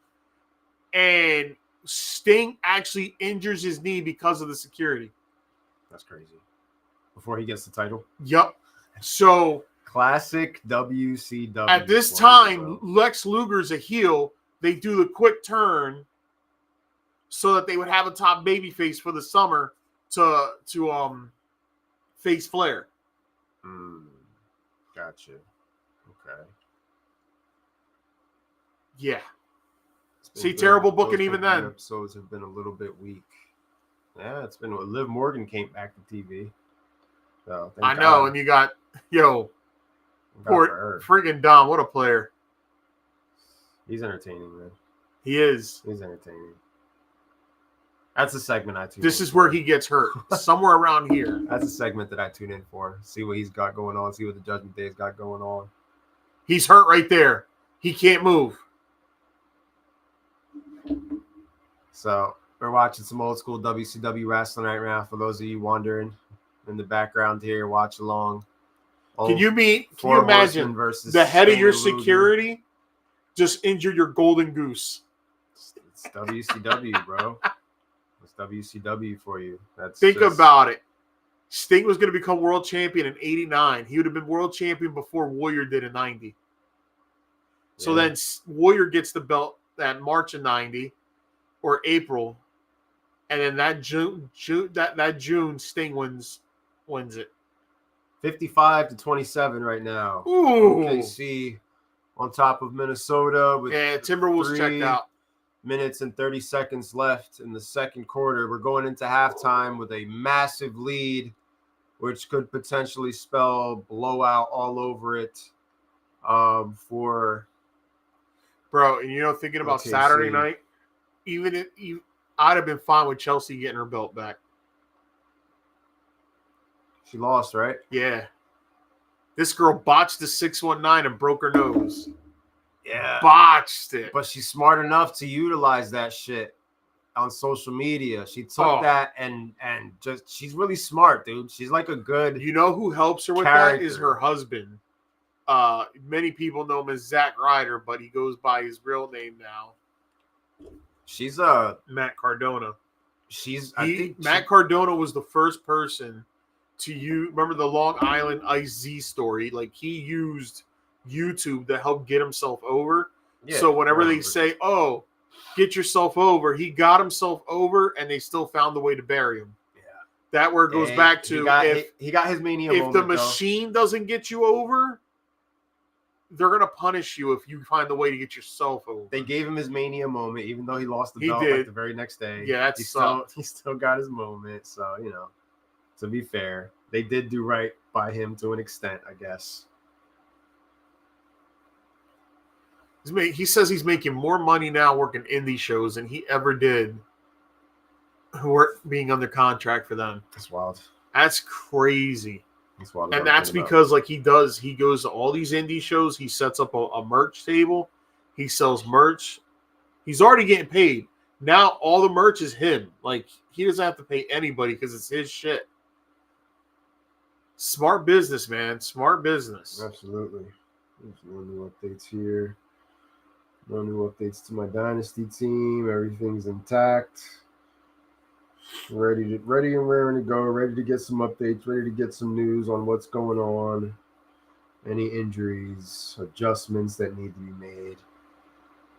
S2: And Sting actually injures his knee because of the security.
S1: That's crazy. Before he gets the title?
S2: Yep. So
S1: classic WCW.
S2: At this time, Lex Luger's a heel. They do the quick turn so that they would have a top babyface for the summer to face Flair.
S1: Gotcha. Okay.
S2: Yeah. See, terrible booking even then.
S1: Episodes have been a little bit weak. Yeah, it's been. Liv Morgan came back to TV. So
S2: I know, and you got poor friggin' Dom. What a player.
S1: He's entertaining, man.
S2: He is.
S1: He's entertaining. That's a segment I tune in.
S2: This is where he gets hurt. Somewhere around here.
S1: That's a segment that I tune in for. See what he's got going on. See what the Judgment Day's got going on.
S2: He's hurt right there. He can't move.
S1: So we're watching some old school WCW wrestling right now. For those of you wondering, in the background here, watch along.
S2: Can you imagine the head of your security just injured your golden goose?
S1: It's WCW, bro. It's WCW for you.
S2: Think about it. Sting was going to become world champion in 89. He would have been world champion before Warrior did in 90. So then Warrior gets the belt that March of 90 or April. And then that June Sting wins it.
S1: 55-27 right now.
S2: Ooh.
S1: OKC on top of Minnesota with
S2: Timberwolves checked out.
S1: Minutes and 30 seconds left in the second quarter. We're going into halftime with a massive lead, which could potentially spell blowout all over it for
S2: bro. And thinking about OKC. Saturday night, I'd have been fine with Chelsea getting her belt back.
S1: She lost, right?
S2: Yeah. This girl botched the 619 and broke her nose.
S1: Yeah.
S2: Botched it.
S1: But she's smart enough to utilize that shit on social media. She took that and just, she's really smart, dude. She's like a good
S2: You know who helps her with that is her husband. Many people know him as Zack Ryder, but he goes by his real name now.
S1: She's
S2: Matt Cardona. Matt Cardona was the first person to remember the Long Island Ice Z story? Like, he used YouTube to help get himself over. Yeah, so whenever they say, "Oh, get yourself over," he got himself over, and they still found the way to bury him. Yeah, that where it goes back to
S1: he got his mania.
S2: If the machine doesn't get you over, they're gonna punish you if you find the way to get yourself over.
S1: They gave him his mania moment, even though he lost the belt like the very next day.
S2: Yeah,
S1: he still got his moment. So to be fair, they did do right by him to an extent, I guess.
S2: He says he's making more money now working indie shows than he ever did being under contract for them.
S1: That's wild.
S2: That's crazy.
S1: That's wild.
S2: And that's because he goes to all these indie shows. He sets up a merch table. He sells merch. He's already getting paid. Now all the merch is him. Like, he doesn't have to pay anybody because it's his shit. Smart business, man. Smart business.
S1: Absolutely. There's no new updates here. No new updates to my Dynasty team. Everything's intact. Ready and raring to go. Ready to get some updates. Ready to get some news on what's going on. Any injuries, adjustments that need to be made.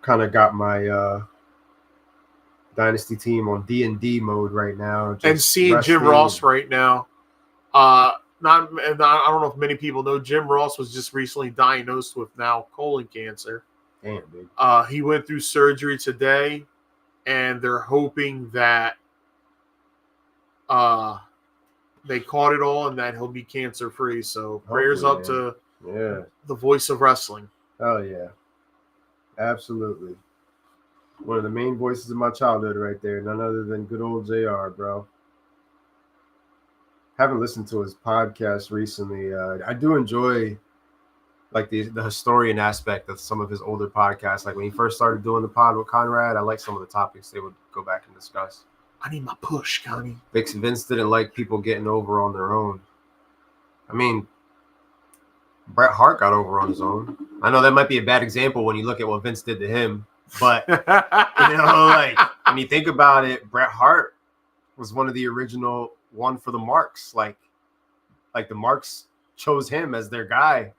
S1: Kind of got my Dynasty team on D&D mode right now.
S2: And seeing Jim Ross right now. I don't know if many people know, Jim Ross was just recently diagnosed with now colon cancer.
S1: Damn, dude.
S2: He went through surgery today, and they're hoping that they caught it all and that he'll be cancer free. So prayers up to the voice of wrestling.
S1: Oh yeah, absolutely. One of the main voices of my childhood, right there. None other than good old JR, bro. Haven't listened to his podcast recently. I do enjoy like the historian aspect of some of his older podcasts. Like when he first started doing the pod with Conrad, I like some of the topics they would go back and discuss.
S2: I need my push, Connie.
S1: Vince didn't like people getting over on their own. I mean, Bret Hart got over on his own. I know that might be a bad example when you look at what Vince did to him, but like when you think about it, Bret Hart was one of the original one for the Marks. Like the Marks chose him as their guy.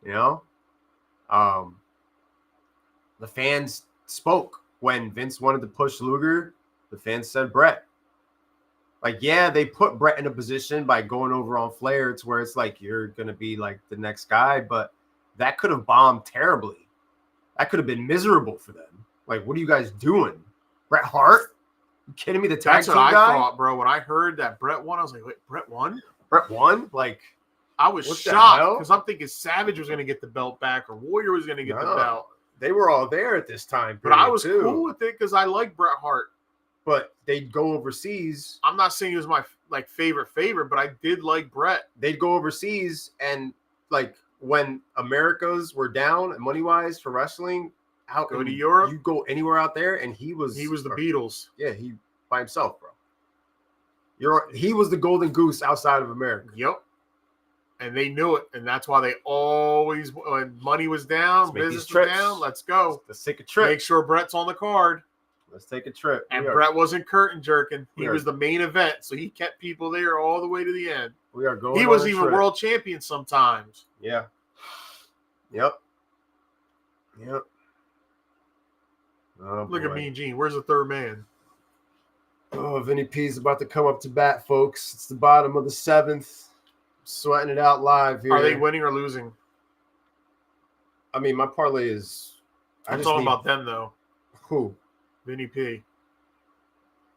S1: The fans spoke when Vince wanted to push Luger. The fans said Bret. Like, yeah, they put Bret in a position by going over on Flair to where it's like you're gonna be like the next guy, but that could have bombed terribly. That could have been miserable for them. Like, what are you guys doing? Bret Hart? You kidding me? The tag team guy?
S2: That's what I thought, bro. When I heard that Bret won, I was like, wait, Bret won?
S1: Bret won? Like,
S2: I was shocked because I'm thinking Savage was going to get the belt back or Warrior was going to get the belt.
S1: They were all there at this time.
S2: But I was cool with it because I like Bret Hart.
S1: But they'd go overseas.
S2: I'm not saying he was my favorite, but I did like Bret.
S1: They'd go overseas and like when Americas were down money-wise for wrestling,
S2: go to Europe.
S1: You go anywhere out there, and he was
S2: the Beatles.
S1: Yeah, he by himself, bro. He was the golden goose outside of America.
S2: Yep. And they knew it, and that's why they always, when money was down, business was down, let's go.
S1: Let's take a trip.
S2: Make sure Brett's on the card.
S1: Let's take a trip.
S2: And Brett wasn't curtain jerking. He was the main event, so he kept people there all the way to the end.
S1: We are going.
S2: He was even world champion sometimes.
S1: Yeah. Yep. Oh,
S2: look at Mean Gene. Where's the third man?
S1: Oh, Vinny P's about to come up to bat, folks. It's the bottom of the 7th. Sweating it out live here.
S2: Are they winning or losing?
S1: I mean, my parlay is.
S2: I'm talking about them, though.
S1: Who?
S2: Vinny P.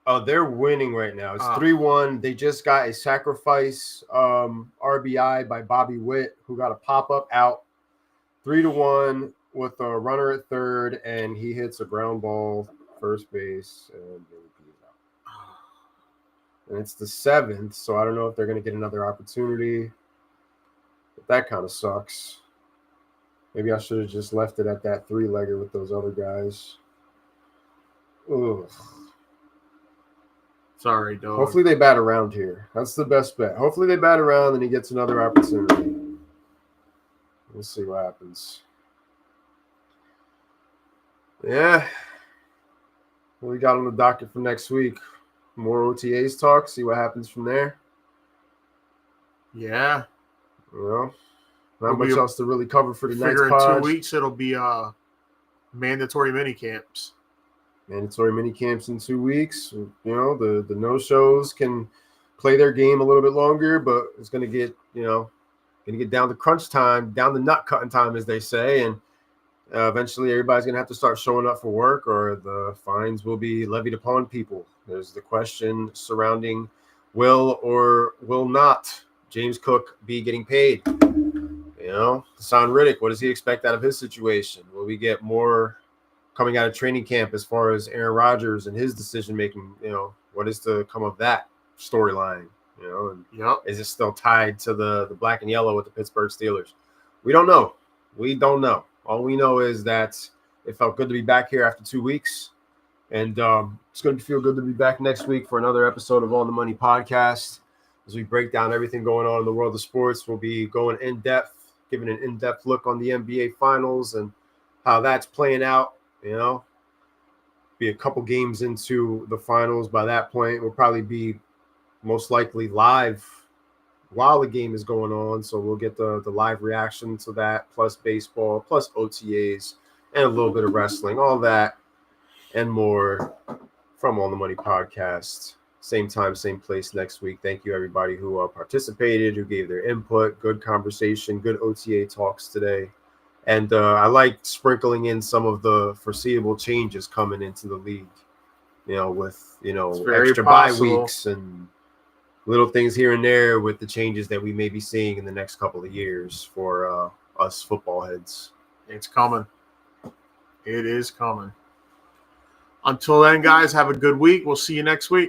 S1: Oh, they're winning right now. It's 3-1. They just got a sacrifice RBI by Bobby Witt, who got a pop-up out. 3-1 with a runner at third, and he hits a ground ball first base, and Vinny P is out. And it's the 7th, so I don't know if they're going to get another opportunity. But that kind of sucks. Maybe I should have just left it at that 3-legger with those other guys. Ugh.
S2: Sorry, dog.
S1: Hopefully they bat around here. That's the best bet. Hopefully they bat around and he gets another opportunity. We'll see what happens. Yeah. What we got on the docket for next week? More OTAs talk. See what happens from there.
S2: Yeah.
S1: Well, not much else to really cover for the next
S2: pod.
S1: In
S2: 2 weeks it'll be mandatory mini camps.
S1: Mandatory mini camps in 2 weeks. You know, the no-shows can play their game a little bit longer, but it's going to get, down to crunch time, down to nut cutting time, as they say. And eventually everybody's going to have to start showing up for work, or the fines will be levied upon people. There's the question surrounding will or will not James Cook be getting paid? Hassan Reddick, what does he expect out of his situation? Will we get more coming out of training camp as far as Aaron Rodgers and his decision-making? What is to come of that storyline? Is it still tied to the black and yellow with the Pittsburgh Steelers? We don't know. All we know is that it felt good to be back here after 2 weeks. And it's going to feel good to be back next week for another episode of On the Money podcast. As we break down everything going on in the world of sports, we'll be going in-depth, giving an in-depth look on the NBA Finals and how that's playing out. Be a couple games into the finals by that point. We'll probably be most likely live while the game is going on. So we'll get the live reaction to that, plus baseball, plus OTAs, and a little bit of wrestling, all that and more from On the Money podcast. Same time, same place next week. Thank you, everybody who participated, who gave their input. Good conversation, good OTA talks today. And I like sprinkling in some of the foreseeable changes coming into the league, with, extra bye weeks and little things here and there with the changes that we may be seeing in the next couple of years for us football heads.
S2: It's coming. It is coming. Until then, guys, have a good week. We'll see you next week.